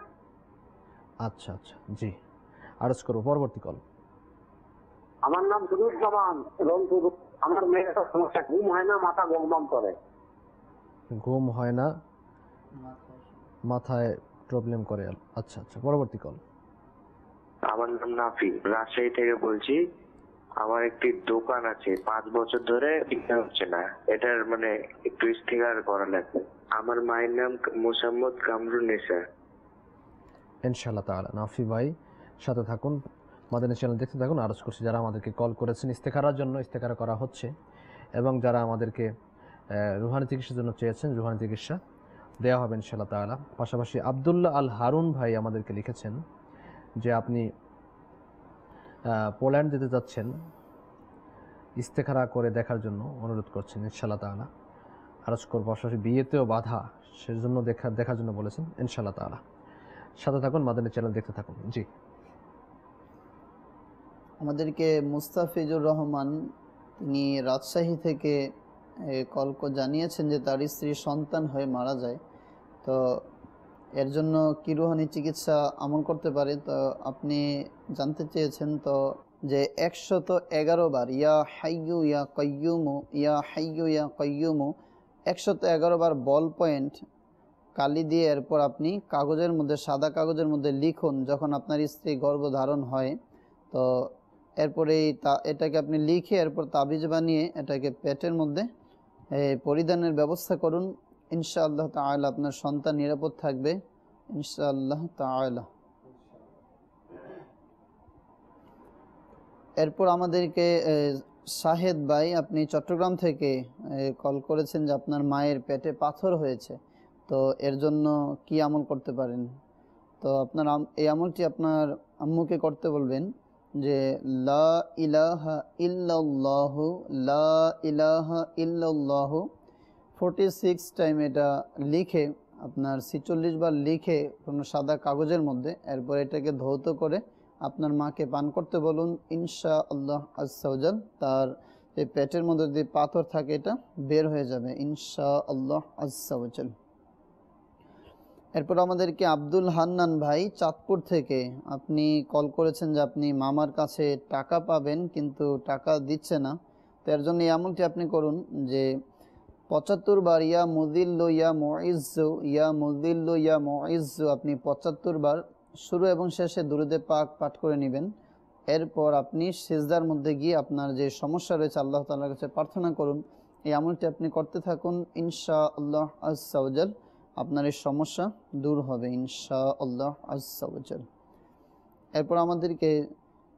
B: আচ্ছা আচ্ছা, জি, আরজ করবো। পরবর্তী কল।
D: আমার নাম সুরুজ্জামান রংপুর। আমার মেয়ের একটা সমস্যা, ঘুম হয় না, মাথা গমগম করে।
B: ঘুম হয় না, মাথায় প্রবলেম করে। আচ্ছা আচ্ছা, পরবর্তী কল।
F: আমার নাম নাফি, রাজশাহী থেকে বলছি। আমার একটি দোকান আছে, 5 বছর ধরে বিক্রি হচ্ছে না, এটার মানে একটু স্থির করা লাগবে। আমার মায়ের নাম মোসাম্মদ কামরুন্নেসা।
B: ইনশাআল্লাহ তাআলা। নাফি ভাই সাথে থাকুন, মাদানী চ্যানেল দেখতে থাকুন। আরজ করছি, যারা আমাদেরকে কল করেছেন ইস্তেখারার জন্য, ইস্তেখারা করা হচ্ছে, এবং যারা আমাদেরকে রুহানি চিকিৎসার জন্য চেয়েছেন, রুহানি চিকিৎসা দেওয়া হবে ইনশাআল্লাহ তাআলা। পাশাপাশি আব্দুল্লাহ আল হারুন ভাই আমাদেরকে লিখেছেন যে আপনি পোল্যান্ড যেতে যাচ্ছেন, ইস্তেখারা করে দেখার জন্য অনুরোধ করছেন ইনশাআল্লাহ তাআলা। আরজ করব। পাশাপাশি বিয়েতেও বাধা, সেজন্য দেখার জন্য বলেছেন ইনশাআল্লাহ তাআলা। সাথে থাকুন, মাদানী চ্যানেল দেখতে থাকুন। জি,
C: আমাদেরকে মুস্তাফিজুর রহমান, তিনি রাজশাহী থেকে কল জানিয়েছেন যে তার স্ত্রী সন্তান হয়ে মারা যায়, তো এর জন্য কি রুহানি চিকিৎসা আমল করতে পারে, তো আপনি জানতে চেয়েছেন। তো যে 111 বার ইয়া হাইয়ু ইয়া কাইয়ুমু, ইয়া হাইয়ু ইয়া কাইয়ুমু 111 বার বল পয়েন্ট কালি দিয়ে এরপর আপনি কাগজের মধ্যে, সাদা কাগজের মধ্যে লিখুন যখন আপনার স্ত্রী গর্ভধারণ হয়। তো এরপরে এটাকে আপনি লিখে এরপর তাবিজ বানিয়ে এটাকে পেটের মধ্যে পরিধানের ব্যবস্থা করুন। ইনশাআল্লাহ তাআলা আপনার সন্তান নিরাপদ থাকবে ইনশাআল্লাহ তাআলা। এরপর আমাদেরকে শাহেদ ভাই, আপনি চট্টগ্রাম থেকে কল করেছেন যে আপনার মায়ের পেটে পাথর হয়েছে, তো এর জন্য কি আমল করতে পারেন। তো আপনার এই আমলটি আপনার আম্মুকে করতে বলবেন যে লা ইলাহা ইল্লাল্লাহু, লা ইলাহা ইল্লাল্লাহু 46 টাইম এটা লিখে, আপনার 46 বার লিখে কোনো সাদা কাগজের মধ্যে, এরপর এটাকে ধৌত করে আপনার মাকে পান করতে বলুন। ইনশাআল্লাহ আজ্জা ওয়া জাল তার এই পেটের মধ্যে যদি পাথর থাকে এটা বের হয়ে যাবে ইনশাআল্লাহ আজ্জা ওয়া জাল। এরপর আমাদেরকে আব্দুল হান্নান ভাই চাঁদপুর থেকে, আপনি কল করেছেন যে আপনি মামার কাছে টাকা পাবেন কিন্তু টাকা দিচ্ছে না, তো এর জন্য এই আমলটি আপনি করুন যে 75 বার ইয়া মুযিল্লু ইয়া মুইজ্জু, ইয়া মুযিল্লু ইয়া মুইজ্জু আপনি 75 বার শুরু এবং শেষে দুরূদে পাক পাঠ করে নেবেন। এরপর আপনি সিজদার মধ্যে গিয়ে আপনার যে সমস্যা রয়েছে আল্লাহ তাআলার কাছে প্রার্থনা করুন। এই আমলটি আপনি করতে থাকুন, ইনশাআল্লাহ আজ্জা ওয়া জাল আপনার এই সমস্যা দূর হবে ইনশাআল্লাহ আজ্জা ওয়া জাল। এরপর আমাদেরকে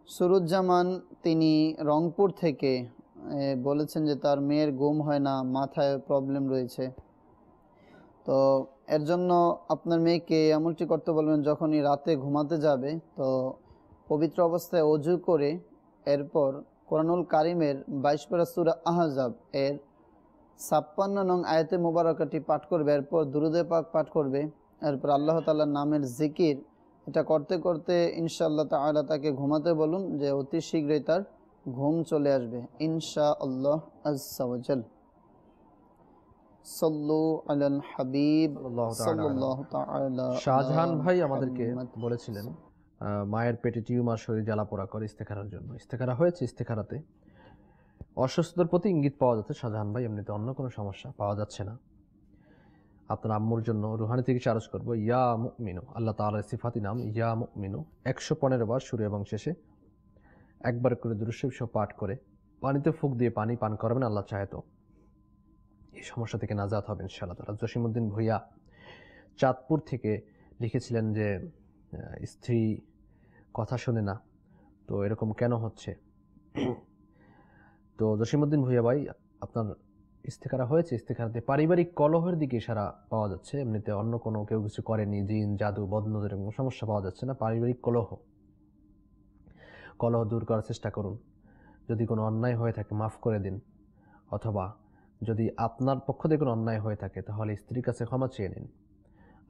C: সুরুজ্জামান, তিনি রংপুর থেকে বলেছেন যে তার মেয়ের ঘুম হয় না, মাথায় প্রবলেম রয়েছে, তো এর জন্য আপনার মেয়েকে এমনটি করতে বলবেন যখনই রাতে ঘুমাতে যাবে তো পবিত্র অবস্থায় অজু করে এরপর কোরআনুল কারিমের 22 পারা সূরা আহজাব এর 56 নং আয়াতে মোবারকাটি পাঠ করবে, এরপর দুরুদে পাক পাঠ করবে, এরপর আল্লাহ তাআলার নামের জিকির এটা করতে করতে ইনশাআল্লাহ তাআলা তাকে ঘুমাতে বলুন, যে অতি শীঘ্রই তার ঘুম চলে আসবে ইনশাআল্লাহ আজ্জা ওয়া জাল। সাল্লু আলাল হাবিব সাল্লাল্লাহু তাআলা।
B: শাহজাহান ভাই আমাদেরকে বলেছিলেন মায়ের পেটে টিউমার, শরীর জ্বালা পোড়া করে, ইস্তেখারার জন্য। ইস্তেখারা হয়েছে, ইস্তেখারাতে অসুস্থতার প্রতি ইঙ্গিত পাওয়া যাচ্ছে শাহজাহান ভাই, এমনিতে অন্য কোনো সমস্যা পাওয়া যাচ্ছে না। আপনার আম্মুর জন্য রুহানি থেকে চার্জ করবো ইয়া মুমিনু, আল্লাহ তাআলার সিফাতি নাম ইয়া মুমিনু 115 বার শুরু এবং শেষে একবার করে দুরূদ শরীফ সহ পাঠ করে পানিতে ফুঁক দিয়ে পানি পান করবেন। আল্লাহ চাহে তো এই সমস্যা থেকে নাজাত হবেন ইনশাআল্লাহ তাআলা। জসিমউদ্দিন ভূঁইয়া চাঁদপুর থেকে লিখেছিলেন যে স্ত্রী কথা শোনে না, তো এরকম কেন হচ্ছে? তো জসিমউদ্দিন ভূঁইয়া ভাই, আপনার ইস্তেখারা হয়েছে, ইস্তেখারাতে পারিবারিক কলহের দিকে ইশারা পাওয়া যাচ্ছে, এমনিতে অন্য কোনো কেউ কিছু করেনি, জিন জাদু বদনজর এরকম সমস্যা পাওয়া যাচ্ছে না। পারিবারিক কলহ দূর করার চেষ্টা করুন। যদি কোনো অন্যায় হয়ে থাকে মাফ করে দিন, অথবা যদি আপনার পক্ষ থেকে কোনো অন্যায় হয়ে থাকে তাহলে স্ত্রীর কাছে ক্ষমা চেয়ে নিন।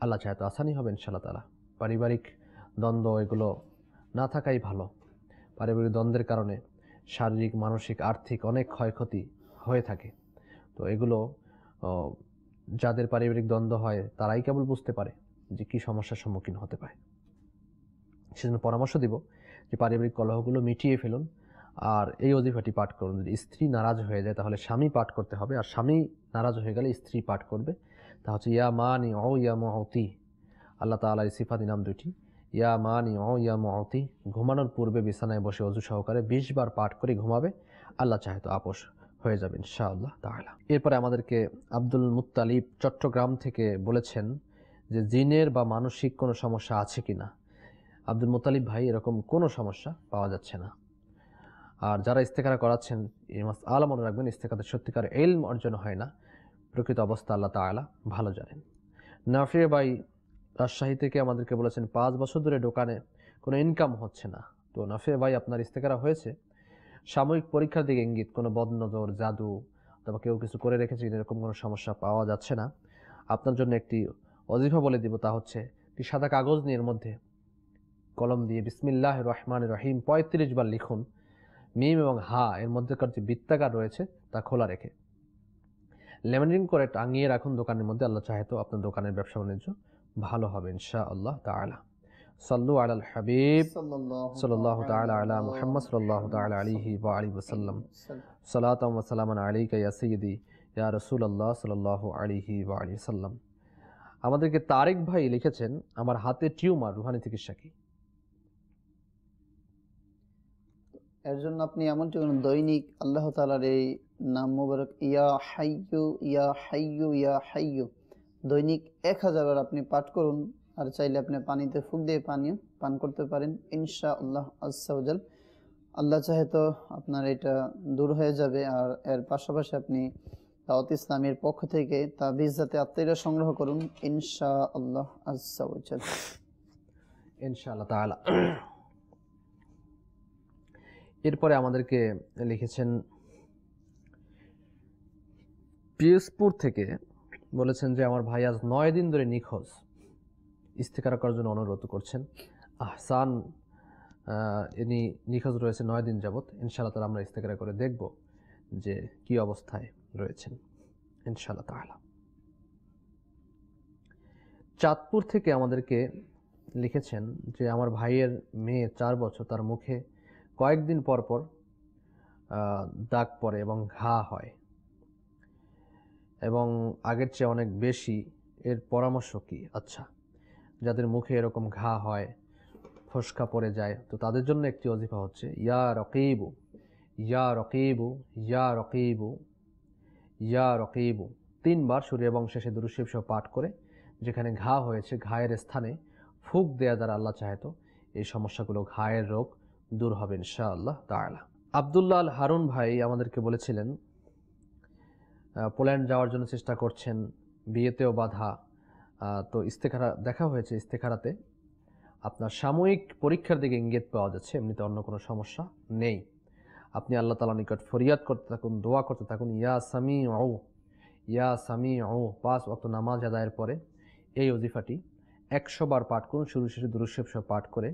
B: আল্লাহ চাহে তো আসানি হবে ইনশাআল্লাহ তাআলা। পারিবারিক দ্বন্দ্ব এগুলো না থাকাই ভালো। পারিবারিক দ্বন্দ্বের কারণে শারীরিক, মানসিক, আর্থিক অনেক ক্ষয়ক্ষতি হয়ে থাকে। তো এগুলো যাদের পারিবারিক দ্বন্দ্ব হয় তারাই কেবল বুঝতে পারে যে কী সমস্যার সম্মুখীন হতে পারে। সেজন্য পরামর্শ দিব যে পারিবারিক কলহগুলো মিটিয়ে ফেলুন, আর এই ওজিফাটি পাঠ করুন। যদি স্ত্রী নারাজ হয়ে যায় তাহলে স্বামী পাঠ করতে হবে, আর স্বামী নারাজ হয়ে গেলে স্ত্রী পাঠ করবে। তা হচ্ছে ইয়া মানি ও ইয়া মুআতি, আল্লাহ তাআলার সিফাতি নাম দুইটি, ইয়া মানি ও ইয়া মুআতি। ঘুমানোর পূর্বে বিছানায় বসে অজু সহকারে 20 বার পাঠ করে ঘুমাবে, আল্লাহ চাহে তো আপোষ হয়ে যাবে ইনশাআল্লাহ তাআলা। এরপরে আমাদেরকে আব্দুল মুত্তালিব চট্টগ্রাম থেকে বলেছেন যে জিনের বা মানসিক কোনো সমস্যা আছে কিনা। আব্দুল মুত্তালিব ভাই, এরকম কোনো সমস্যা পাওয়া যাচ্ছে না। আর যারা ইস্তেখারা করাচ্ছেন এই মাসআলা মনে রাখবেন, ইস্তেখারাতে সত্যিকার ইলম অর্জন হয় না, প্রকৃত অবস্থা আল্লাহ তাআলা ভালো জানেন। নাফি ভাই রাজশাহী থেকে আমাদেরকে বলেছেন 5 বছর ধরে দোকানে কোনো ইনকাম হচ্ছে না। তো নাফি ভাই, আপনার ইস্তেখারা হয়েছে, সাময়িক পরীক্ষার দিকে ইঙ্গিত, কোনো বদনজর জাদু অথবা কেউ কিছু করে রেখেছে, এরকম কোনো সমস্যা পাওয়া যাচ্ছে না। আপনার জন্য একটি ওজিফা বলে দিব, তা হচ্ছে একটি সাদা কাগজ নিয়ে এর মধ্যে কলম দিয়ে বিসমিল্লাহির রহমানির রহিম 35 বার লিখুন। মিম এবং হা এর মধ্যেকার যে বৃত্তাকার রয়েছে তা খোলা রেখে লেমিনেটিং করে টাঙিয়ে রাখুন দোকানের মধ্যে। আল্লাহ চাহে তো আপনার দোকানের ব্যবসা বাণিজ্য ভালো হবে ইনশাআল্লাহ তাআলা। সাল্লু আলাল হাবিব সাল্লাল্লাহু তাআলা আলা মুহাম্মদ সাল্লাল্লাহু তাআলা আলাইহি ওয়া আলিহি ওয়াসাল্লাম। সালাতাম ওয়া সালামান আলাইকা ইয়া সাইয়্যিদি ইয়া রাসূলুল্লাহ সাল্লাল্লাহু আলাইহি ওয়া আলিহি ওয়াসাল্লাম। আমাদেরকে তারেক ভাই লিখেছেন, আমার হাতে টিউমার, রুহানি চিকিৎসা কি?
C: এর জন্য আপনি এমনটি করুন, দৈনিক আল্লাহ তাআলার এই নাম মুবারক ইয়া হাইয়ু ইয়া হাইয়ু ইয়া হাইয়ু দৈনিক 1000 বার আপনি পাঠ করুন। আর চাইলে আপনি পানিতে ফুঁক দিয়ে পানীয় পান করতে পারেন ইনশাআল্লাহ আজ্জা ওয়া জাল। আল্লাহ চাহে তো আপনার এটা দূর হয়ে যাবে। আর এর পাশাপাশি আপনি দাওয়াত ইসলামের পক্ষ থেকে তাবিজ জাতে আত্মীয়রা সংগ্রহ করুন ইনশাআল্লাহ আজ্জা ওয়া জাল
B: ইনশাআল্লাহ তাআলা। এরপরে আমাদেরকে লিখেছেন পিএসপুর থেকে, বলেছেন যে আমার ভাই আজ 9 দিন ধরে নিখোঁজ, ইস্তেখারা করার জন্য অনুরোধ করছেন। আহসান ইনি নিখোঁজ রয়েছে 9 দিন যাবত। ইনশাআল্লাহ তাআলা আমরা ইস্তেখারা করে দেখব যে কি অবস্থায় রয়েছেন ইনশাআল্লাহ তাআলা। চাঁদপুর থেকে আমাদেরকে লিখেছেন যে আমার ভাইয়ের মেয়ে 4 বছর, তার মুখে কয়েকদিন পর পর দাগ পড়ে এবং ঘা হয় এবং আগের চেয়ে অনেক বেশি। এর পরামর্শ কি? আচ্ছা, যাদের মুখে এরকম ঘা হয়, ফোসকা পড়ে যায়, তো তাদের জন্য একটি ওজিফা হচ্ছে ইয়া রকিবু ইয়া রকিবু ইয়া রকিবু ইয়া রকিবু 3 বার শুরু এবং শেষে দুরূদ শরীফ সহ পাঠ করে যেখানে ঘা হয়েছে ঘায়ের স্থানে ফুঁক দেয়া দ্বারা আল্লাহ চাহে তো এই সমস্যাগুলো, ঘায়ের রোগ দূর হবে ইনশাআল্লাহ তাআলা। আব্দুল্লাহ আল হারুন ভাই আমাদেরকে বলেছিলেন পোল্যান্ড যাওয়ার জন্য চেষ্টা করছেন, বিয়েতেও বাধা। তো ইস্তেখারা দেখা হয়েছে, ইস্তেখারাতে আপনার সাময়িক পরীক্ষার দিকে ইঙ্গিত পাওয়া যাচ্ছে, এমনিতে অন্য কোনো সমস্যা নেই। আপনি আল্লাহ তাআলার নিকট ফরিয়াদ করতে থাকুন, দোয়া করতে থাকুন, ইয়া সামিউ, ইয়া সামিউ। 5 ওয়াক্ত নামাজ আদায়ের পরে এই ওজিফাটি 100 বার পাঠ করুন, শুরু শেষে দুরূদ শরীফ সহ পাঠ করে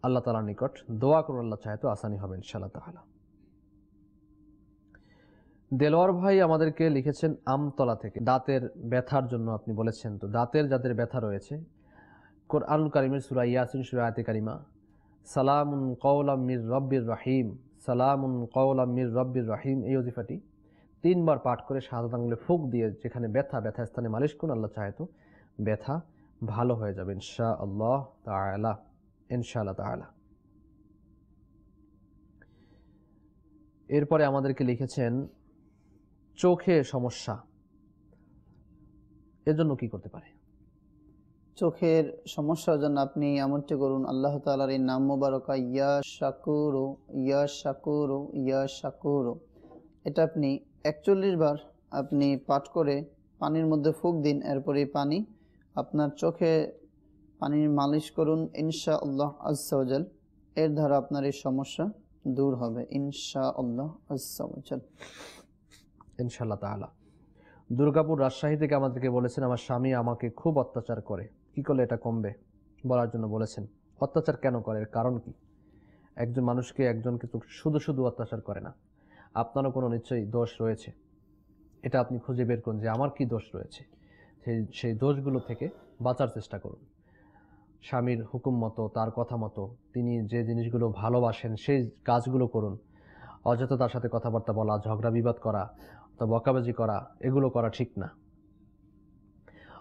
B: আল্লাহ তাআলার নিকট দোয়া করুন, আল্লাহ চাহে তো আসানি হবে ইনশাআল্লাহ তাআলা। দেলোয়ার ভাই আমাদেরকে লিখেছেন আমতলা থেকে, দাঁতের ব্যথার জন্য আপনি বলেছেন। তো দাঁতের যাদের ব্যথা রয়েছে, কোরআনুল কারীমের সূরা ইয়াসিন সূরা আয়াতে কারিমা সালামুন কওলাম মির রব্বির রহিম, সালামুন কওলাম মির রব্বির রহিম, এই ওজিফাটি 3 বার পাঠ করে শাহাদাত আঙ্গুলে ফুঁক দিয়ে যেখানে ব্যথা স্থানে মালিশ করুন, আল্লাহ চাহে তো ব্যথা ভালো হয়ে যাবে ইনশাআল্লাহ তাআলা, ইনশাআল্লাহ তাআলা। এরপরে আমাদেরকে লিখেছেন চোখে সমস্যা, এর জন্য কি করতে পারে?
C: চোখের সমস্যার জন্য আপনি এমনটি করুন, আল্লাহ তাআলার এই নাম মুবারকা ইয়া শাকুরু, ইয়া শাকুরু, ইয়া শাকুরু, এটা আপনি 41 বার আপনি পাঠ করে পানির মধ্যে ফুঁক দিন। এরপরে এই পানি আপনার চোখে পানির মালিশ করুন, ইনশাআল্লাহ আজ্জা ওয়া জাল, এর দ্বারা আপনার এই সমস্যা দূর হবে ইনশাআল্লাহ আজ্জা ওয়া জাল,
B: ইনশাআল্লাহ তাআলা। দুর্গাপুর রাজশাহী থেকে আমাদেরকে বলেছেন আমার স্বামী আমাকে খুব অত্যাচার করে, কি করলে এটা কমবে বলার জন্য বলেছেন। অত্যাচার কেন করে, এর কারণ কি? একজন মানুষকে একজনকে তো শুধু অত্যাচার করে না, আপনারও কোনো নিশ্চয়ই দোষ রয়েছে। এটা আপনি খুঁজে বের করুন যে আমার কি দোষ রয়েছে, সেই দোষগুলো থেকে বাঁচার চেষ্টা করুন। স্বামীর হুকুম মতো, তার কথা মতো তিনি যে জিনিসগুলো ভালোবাসেন সেই কাজগুলো করুন। অযথা তার সাথে কথাবার্তা বলা, ঝগড়া বিবাদ করা, বকাবাজি করা, এগুলো করা ঠিক না।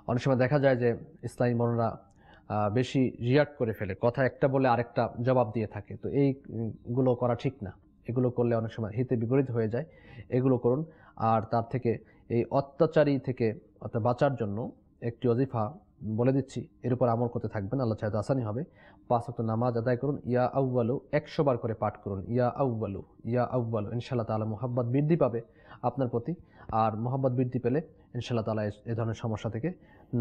B: অনেক সময় দেখা যায় যে ইসলামী বোনেরা বেশি রিয়াক্ট করে ফেলে, কথা একটা বলে আরেকটা জবাব দিয়ে থাকে। তো এইগুলো করা ঠিক না, এগুলো করলে অনেক সময় হিতে বিপরীত হয়ে যায়। এগুলো করুন। আর তার থেকে এই অত্যাচারী থেকে বাঁচার জন্য একটি ওজিফা বলে দিচ্ছি, এর উপর আমল করতে থাকবেন, আল্লাহ চাহে তো আসানি হবে। 5 ওয়াক্ত নামাজ আদায় করুন, ইয়া আউয়ালু 100 বার করে পাঠ করুন, ইয়া আউয়ালু, ইয়া আউয়ালু। ইনশাআল্লাহ তাআলা মুহাব্বত বৃদ্ধি পাবে আপনার প্রতি, আর মুহাব্বত বৃদ্ধি পেলে ইনশাআল্লাহ তাআলা এই ধরনের সমস্যা থেকে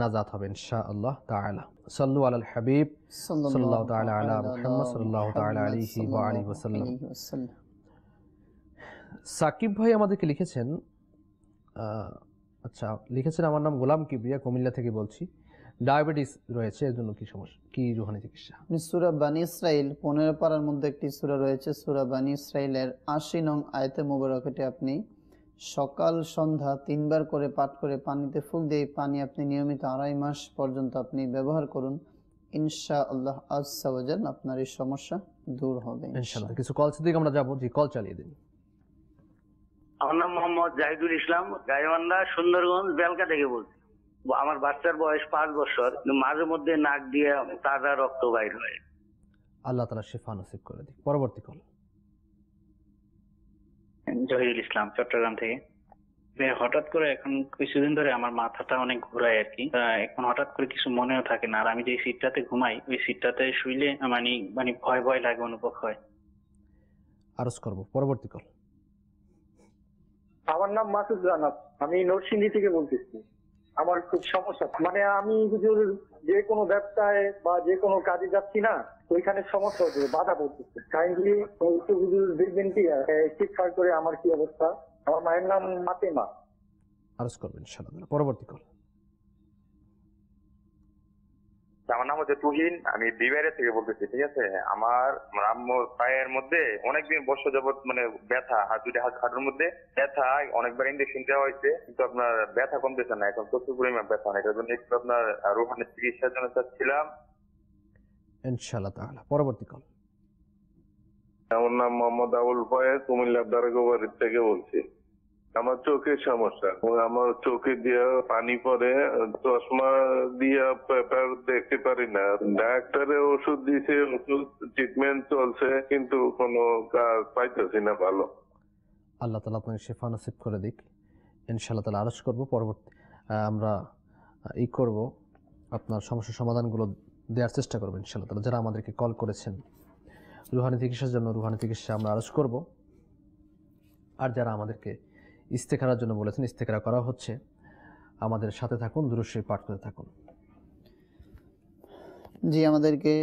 B: নাজাত হবে ইনশাআল্লাহ তাআলা। সাল্লু আলাল হাবিব সাল্লাল্লাহু তাআলা আলা মুহাম্মদ সাল্লাল্লাহু তাআলা আলাইহি ওয়া আলিহি ওয়াসাল্লাম। সাকিব ভাই আমাদেরকে লিখেছেন, লিখেছেন আমার নাম গোলাম কিবরিয়া, কুমিল্লা থেকে বলছি, ডায়াবেটিস রয়েছে, এর জন্য কি সমস্যা, কি রুহানি চিকিৎসা?
C: সূরা বানী ইসরাইল 15 পারার মধ্যে একটি সূরা রয়েছে, সূরা বানী ইসরাইলের 80 নং আয়াতে মুবারকাটি আপনি সকাল সন্ধ্যা 3 বার করে পাঠ করে পানিতে ফুঁক দিয়ে পানি আপনি নিয়মিত 2.5 মাস পর্যন্ত আপনি ব্যবহার করুন, ইনশাআল্লাহ আজ্জা ওয়া জাল আপনার এই সমস্যা দূর হবে
B: ইনশাআল্লাহ। কিছু কল দিকে আমরা যাব, জি কল চালিয়ে দিন।
K: আমার নাম মোহাম্মদ জাহিদুল ইসলাম, গাইবান্ধা সুন্দরগঞ্জ বেলকা থেকে বলছি। আমার বাচ্চার বয়স 5 বছর, মাঝে মধ্যে নাক দিয়ে তাজা রক্ত বাইর হয়।
B: আল্লাহ তাআলা শিফা নসিব করে দিক। পরবর্তী কল।
L: জহিরুল ইসলাম, চট্টগ্রাম থেকে। হঠাৎ করে এখন কিছুদিন ধরে আমার মাথাটা অনেক ঘোরায় আর কি, এখন হঠাৎ করে কিছু মনেও থাকে না। আর আমি যে সিটটাতে ঘুমাই, ওই সিটটাতে শুইলে মানে ভয় লাগে, অনুভব হয়।
B: আরজ করব। পরবর্তী কল।
M: আমার নাম মাসুদ রানা, আমি নরসিংদী থেকে বলতেছি। আমার খুব সমস্যা, মানে আমি হুজুর যে কোনো ব্যবসায় বা যে কোনো কাজে যাচ্ছি না, ওইখানে সমস্যা হচ্ছে, বাধা পড়তেছে। কাইন্ডলি একটু হুজুর দেখবেন কি শিক্ষা করে আমার কি অবস্থা। আমার মায়ের নাম মাতেমা।
B: আরজ করবেন ইনশাআল্লাহ। পরবর্তী কল।
N: আমার নাম হচ্ছে তুহিন, আমি বিবারে থেকে বলতেছি। ঠিক আছে, আমার আম্মুর পায়ের মধ্যে অনেকদিন বছর যাবত মানে ব্যথা, হাঁটুর মধ্যে ব্যথা, অনেকবার ইঞ্জেকশন দেওয়া হয়েছে, কিন্তু আপনার ব্যথা কমতেছে না, এখন প্রচুর পরিমাণ ব্যথা। এটার জন্য একটু আপনার রুহানি চিকিৎসার জন্য চাচ্ছিলাম
B: ইনশাআল্লাহ তাআলা। পরবর্তী কল।
O: আমার নাম মোহাম্মদ আবুল ফয়েজ, কুমিল্লা দারোগাবাড়ি থেকে বলছি। আমার চোখের সমস্যা, আমার চোখে দিয়ে পানি পড়ে, চশমা দিয়ে পেপার দেখতে পারি না। ডাক্তারে ওষুধ দিয়েছে, ওষুধ ট্রিটমেন্ট চলছে, কিন্তু কোনো কাজ পাইতেছি না ভালো।
B: আল্লাহ তাআলা আপনাকে শিফা নসিব করে দিক ইনশাআল্লাহ তাআলা। আরজ করব, পরবর্তী আমরা করব আপনার সমস্যার সমাধানগুলো দেওয়ার চেষ্টা করব ইনশাআল্লাহ তাআলা। যারা আমাদেরকে কল করেছেন রুহানি চিকিৎসার জন্য, রুহানি চিকিৎসা আমরা আরজ করব। আর যারা আমাদেরকে ইস্তেখারার জন্য বলেছেন, ইস্তেখারা করা হচ্ছে, আমাদের সাথে থাকুন, দুরূদ শরীফ পাঠ করে থাকুন।
C: জি, আমাদেরকে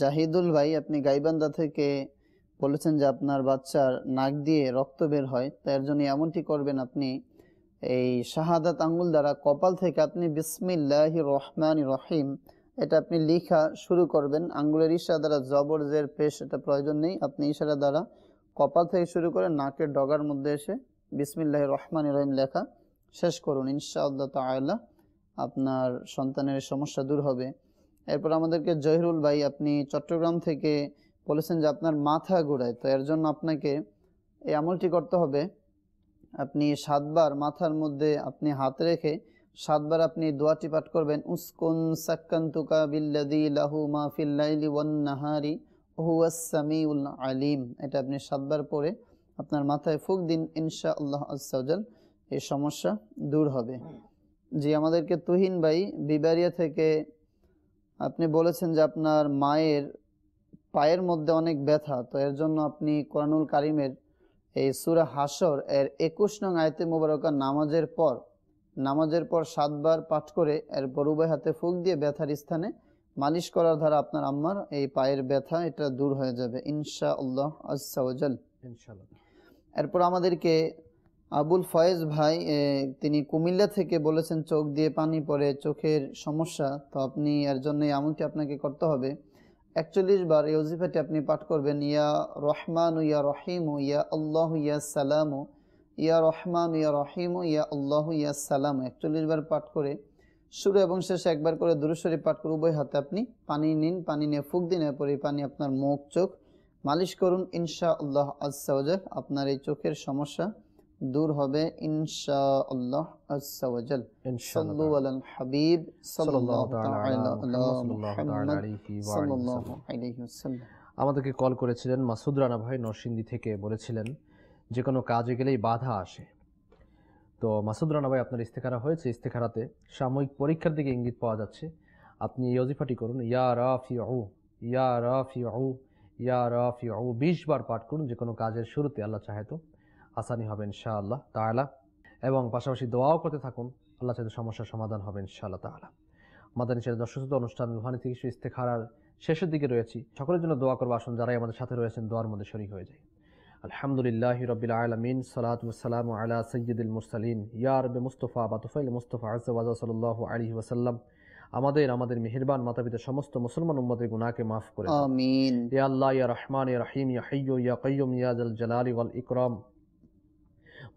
C: জাহিদুল ভাই, আপনি গাইবান্ধা থেকে বলেছেন যে আপনার বাচ্চার নাক দিয়ে রক্ত বের হয়, তার জন্য এমনটি করবেন, আপনি এই শাহাদাত আঙ্গুল দ্বারা কপাল থেকে আপনি বিসমিল্লাহির রহমানির রহিম এটা আপনি লেখা শুরু করবেন। আঙ্গুলের ইশারা দ্বারা, জবর জের পেশ এটা প্রয়োজন নেই, আপনি ইশারা দ্বারা কপাল থেকে শুরু করে নাকের ডগার মধ্যে এসে বিসমিল্লাহির রহমানির রহিম লেখা শেষ করুন। ইনশাআল্লাহ তাআলা আপনার সন্তানের সমস্যা দূর হবে। এরপর আমাদেরকে জহিরুল ভাই, আপনি চট্টগ্রাম থেকে বলেছেন যে আপনার মাথা ঘোরায়, তো এর জন্য আপনাকে এই আমলটি করতে হবে। আপনি 7 বার মাথার মধ্যে আপনি হাত রেখে 7 বার আপনি দোয়াটি পাঠ করবেন, উসকুন সাক্কান্তুকা বিল্লাযী লাহু মা ফিল লাইলি ওয়ান নাহারি হুয়াস সামিউল আলিম। এটা আপনি 7 বার পরে আপনার মাথায় ফুঁক দিন, ইনশাআল্লাহ আজ্জা ওয়া জাল এই সমস্যা দূর হবে। জি, আমাদেরকে তুহিন ভাই বিবারিয়া থেকে আপনি বলেছেন যে আপনার মায়ের পায়ের মধ্যে অনেক ব্যথা, তো এর জন্য আপনি কোরআনুল কারীমের এই সূরা হাশর এর 21 নং আয়াতে মুবারকা নামাজের পর 7 বার পাঠ করে এরপর উভয় হাতে ফুঁক দিয়ে ব্যথার স্থানে মালিশ করার দ্বারা আপনার আম্মার এই পায়ের ব্যথা এটা দূর হয়ে যাবে ইনশাআল্লাহ আজ্জা ওয়া জাল।
B: ইনশাআল্লাহ।
C: এরপর আমাদেরকে আবুল ফয়েজ ভাই, তিনি কুমিল্লা থেকে বলেছেন চোখ দিয়ে পানি পড়ে, চোখের সমস্যা, তো আপনি এর জন্য এই আমলটি আপনাকে করতে হবে। 41 বার এই ওজিফাটি আপনি পাঠ করবেন, ইয়া রহমান ইয়া রহিম ইয়া আল্লাহ ইয়া সালাম, ইয়া রহমান ইয়া রহিম ইয়া আল্লাহ ইয়া সালাম 41 বার পাঠ করে শুরু এবং শেষে একবার করে দুরূদ শরীফ পাঠ করে উভয় হাতে আপনি পানি নিন, পানি নিয়ে ফুঁক দিন, এরপর এই পানি আপনার মুখ চোখ মালিশ করুন, ইনশাআল্লাহ আজ্জা ওয়া জাল আপনার এই চোখের সমস্যা দূর হবে ইনশাআল্লাহ আজ্জা ওয়া জাল। সাল্লু আলাল হাবিব সাল্লাল্লাহু তাআলা আলা মুহাম্মদ সাল্লাল্লাহু আলাইহি ওয়াসাল্লাম।
B: আমাদেরকে কল করেছিলেন মাসুদ রানা ভাই নরসিংদী থেকে, বলেছিলেন যে কোনো কাজে গেলেই বাধা আসে। তো মাসুদ রানা ভাই, আপনার ইস্তেখারা হয়েছে, ইস্তেখারাতে সাময়িক পরীক্ষার দিকে ইঙ্গিত পাওয়া যাচ্ছে। আপনি এই ওজিফাটি করুন, ইয়া রাফিউ ইয়া রাফিউ ইয়া রাফিউ 20 বার পাঠ করুন যে কোনো কাজের শুরুতে, আল্লাহ চাহে তো আসানি হবে ইনশাআল্লাহ তাআলা। এবং পাশাপাশি দোয়াও করতে থাকুন, আল্লাহ চাইতে সমস্যার সমাধান হবে ইনশাআল্লাহ তাআলা। মাদানী চ্যানেল দর্শক অনুষ্ঠান রুহানি চিকিৎসা ইস্তেখারার শেষের দিকে রয়েছি, সকলের জন্য দোয়া করবো। আসুন যারাই আমাদের সাথে রয়েছেন দোয়ার মধ্যে শরীক হয়ে যায়। আলহামদুলিল্লাহি রাব্বিল আলামিন, সালাতু ওয়াসসালামু আলা সাইয়্যিদিল মুরসালিন, ইয়া রাব্বি মুস্তাফা বা তুফাইল মুস্তাফা আযজা ওয়া জাল্লা সাল্লাল্লাহু আলাইহি ওয়াসাল্লাম। আমাদের মেহেরবান মাতা-পিতা সমস্ত মুসলমান উম্মতের গুনাহকে মাফ করে দাও
C: আমিন।
B: ইয়া আল্লাহ ইয়া রহমান ইয়া রহিম ইয়া হাইয়্যু ইয়া কাইয়্যুম ইয়া যাল জালালি ওয়াল ইকরাম।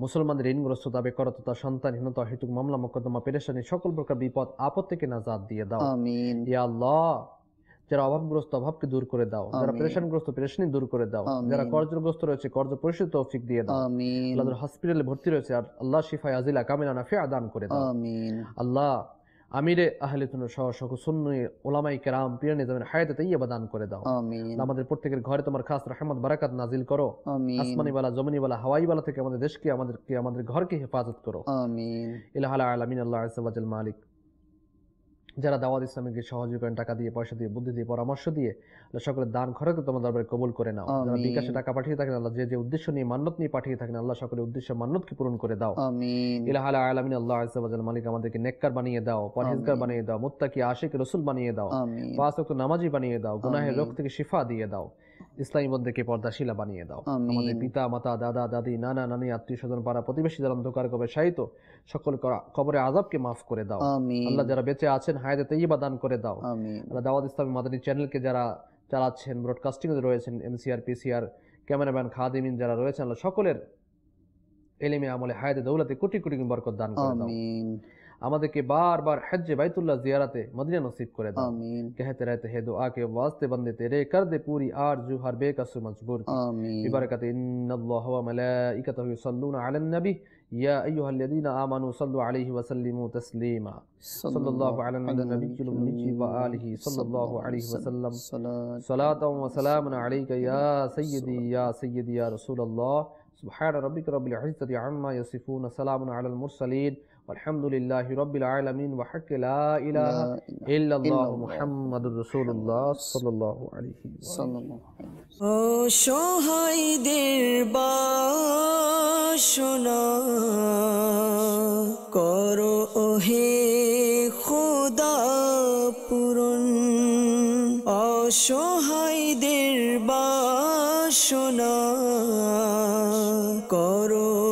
B: মুসলমানদের ঋণগ্রস্ততা, বেকারত্বতা, সন্তানহীনতা, হেতুক মামলা মোকদ্দমা, পেরেশানি, সকল প্রকার বিপদ আপদ থেকে নাজাত দিয়ে দাও
C: আমিন।
B: ইয়া আল্লাহ, যারা অভাবগ্রস্ত অভাবকে দূর করে দাও, যারা পেরেশানগ্রস্ত পেরেশানি দূর করে দাও, যারা কর্জগ্রস্ত রয়েছে কর্জ পরিশোধ তৌফিক দিয়ে দাও
C: আমিন।
B: আল্লাহ, যারা হসপিটালে ভর্তি রয়েছে আর আল্লাহ শিফায়ে আজিলা কামিলা নাফিআ দান করে দাও
C: আমিন।
B: আল্লাহ, আমিরে আহলে সুন্নাহ সহ সকল সুন্নি উলামায়ে কেরাম পীর নিজামের হায়াতে তাইয়্যিবা দান করে দাও
C: আমিন।
B: আমাদের প্রত্যেকের ঘরে তোমার খাস রহমত বারাকাত নাজিল করো
C: আমিন।
B: আসমানি ওয়ালা জমিনি ওয়ালা হাওয়াই ওয়ালা থেকে আমাদের দেশকে আমাদের ঘরকে হেফাজত করো
C: আমিন।
B: ইলাহাল আলামিন আল্লাহ আযজা ওয়া জাল মালিক। যারা দাওয়াত ইসলামীকে সহযোগী করেন, টাকা দিয়ে, পয়সা দিয়ে, বুদ্ধি দিয়ে, পরামর্শ দিয়ে, সকলের দান খরচ তোমার দরবারে কবুল করে নাও। যারা বিকাশে টাকা পাঠিয়ে থাকেন আল্লাহ, যে উদ্দেশ্য নিয়ে মান্নত নিয়ে পাঠিয়ে থাকেন আল্লাহ, সকলের উদ্দেশ্য মান্নতকে পূরণ করে দাও
C: আমিন।
B: ইলাহাল আলামিন আল্লাহ আযজা ওয়া জাল মালিক। আমাদেরকে নেককার বানিয়ে দাও, পরহেজগার বানিয়ে দাও, মুত্তাকি আশিক রাসূল বানিয়ে দাও, পাঁচ ওয়াক্ত নামাজি বানিয়ে দাও, গুনাহের রোগ থেকে শিফা দিয়ে দাও, ইসলামী মধ্যে পর্দাশীলা বানিয়ে দাও। আমাদের পিতা মাতা, দাদা দাদি, নানা নানি, আত্মীয় স্বজন, পাড়া প্রতিবেশী যারা অন্ধকার কবরে শায়িত, সকল কবরে আযাবকে মাফ করে দাও আল্লাহ। যারা বেঁচে আছেন হায়াতে তাইয়্যিবা দান করে দাও আল্লাহ। দাওয়াত ইসলামী মাদানী চ্যানেলকে যারা চালাচ্ছেন, ব্রডকাস্টিং এ রয়েছেন, এমসিআর পিসিআর ক্যামেরাম্যান খাদিমিন যারা রয়েছেন আল্লাহ, সকলের ইলমে আমলে হায়াতে দৌলতে কোটি কোটি বরকত দান করে দাও। আমাদেরকে বারবার হজ্জে বাইতুল্লাহ জিয়ারতে মদিনা নসিব করে দাও। कहते रहते हैं दुआ के वास्ते बंदे तेरे कर दे पूरी आरज़ू हर बेकसूर मजबूर की बरकत इन्नल्लाह व मलाइकतहु युसल्लूना अलन नबी या अय्युहल्लज़ीना आमनू सल्लु अलैहि व सल्लिमू तस्लीमा सल्लल्लाहु अला नबिय्यिल उम्मी व आलिहि सल्लल्लाहु अलैहि वसल्लम सलातन व सलामुन अलैका या सय्यदी या रसूलल्लाह सुब्हान रब्बिका रब्बिल इज्जति अम्मा यसिफून सलामुन अलल मुरसलीन वल्हम्दुलिल्लाहि रब्बिल आलमीन व हक ला इलाहा इल्लल्लाह मुहम्मदुर रासूलुल्लाह सल्लल्लाहु अलैहि वसल्लम।
A: অসহায়দের বাসনা করো ওহে খোদা পূরণ। অসহায়দের বাসনা করো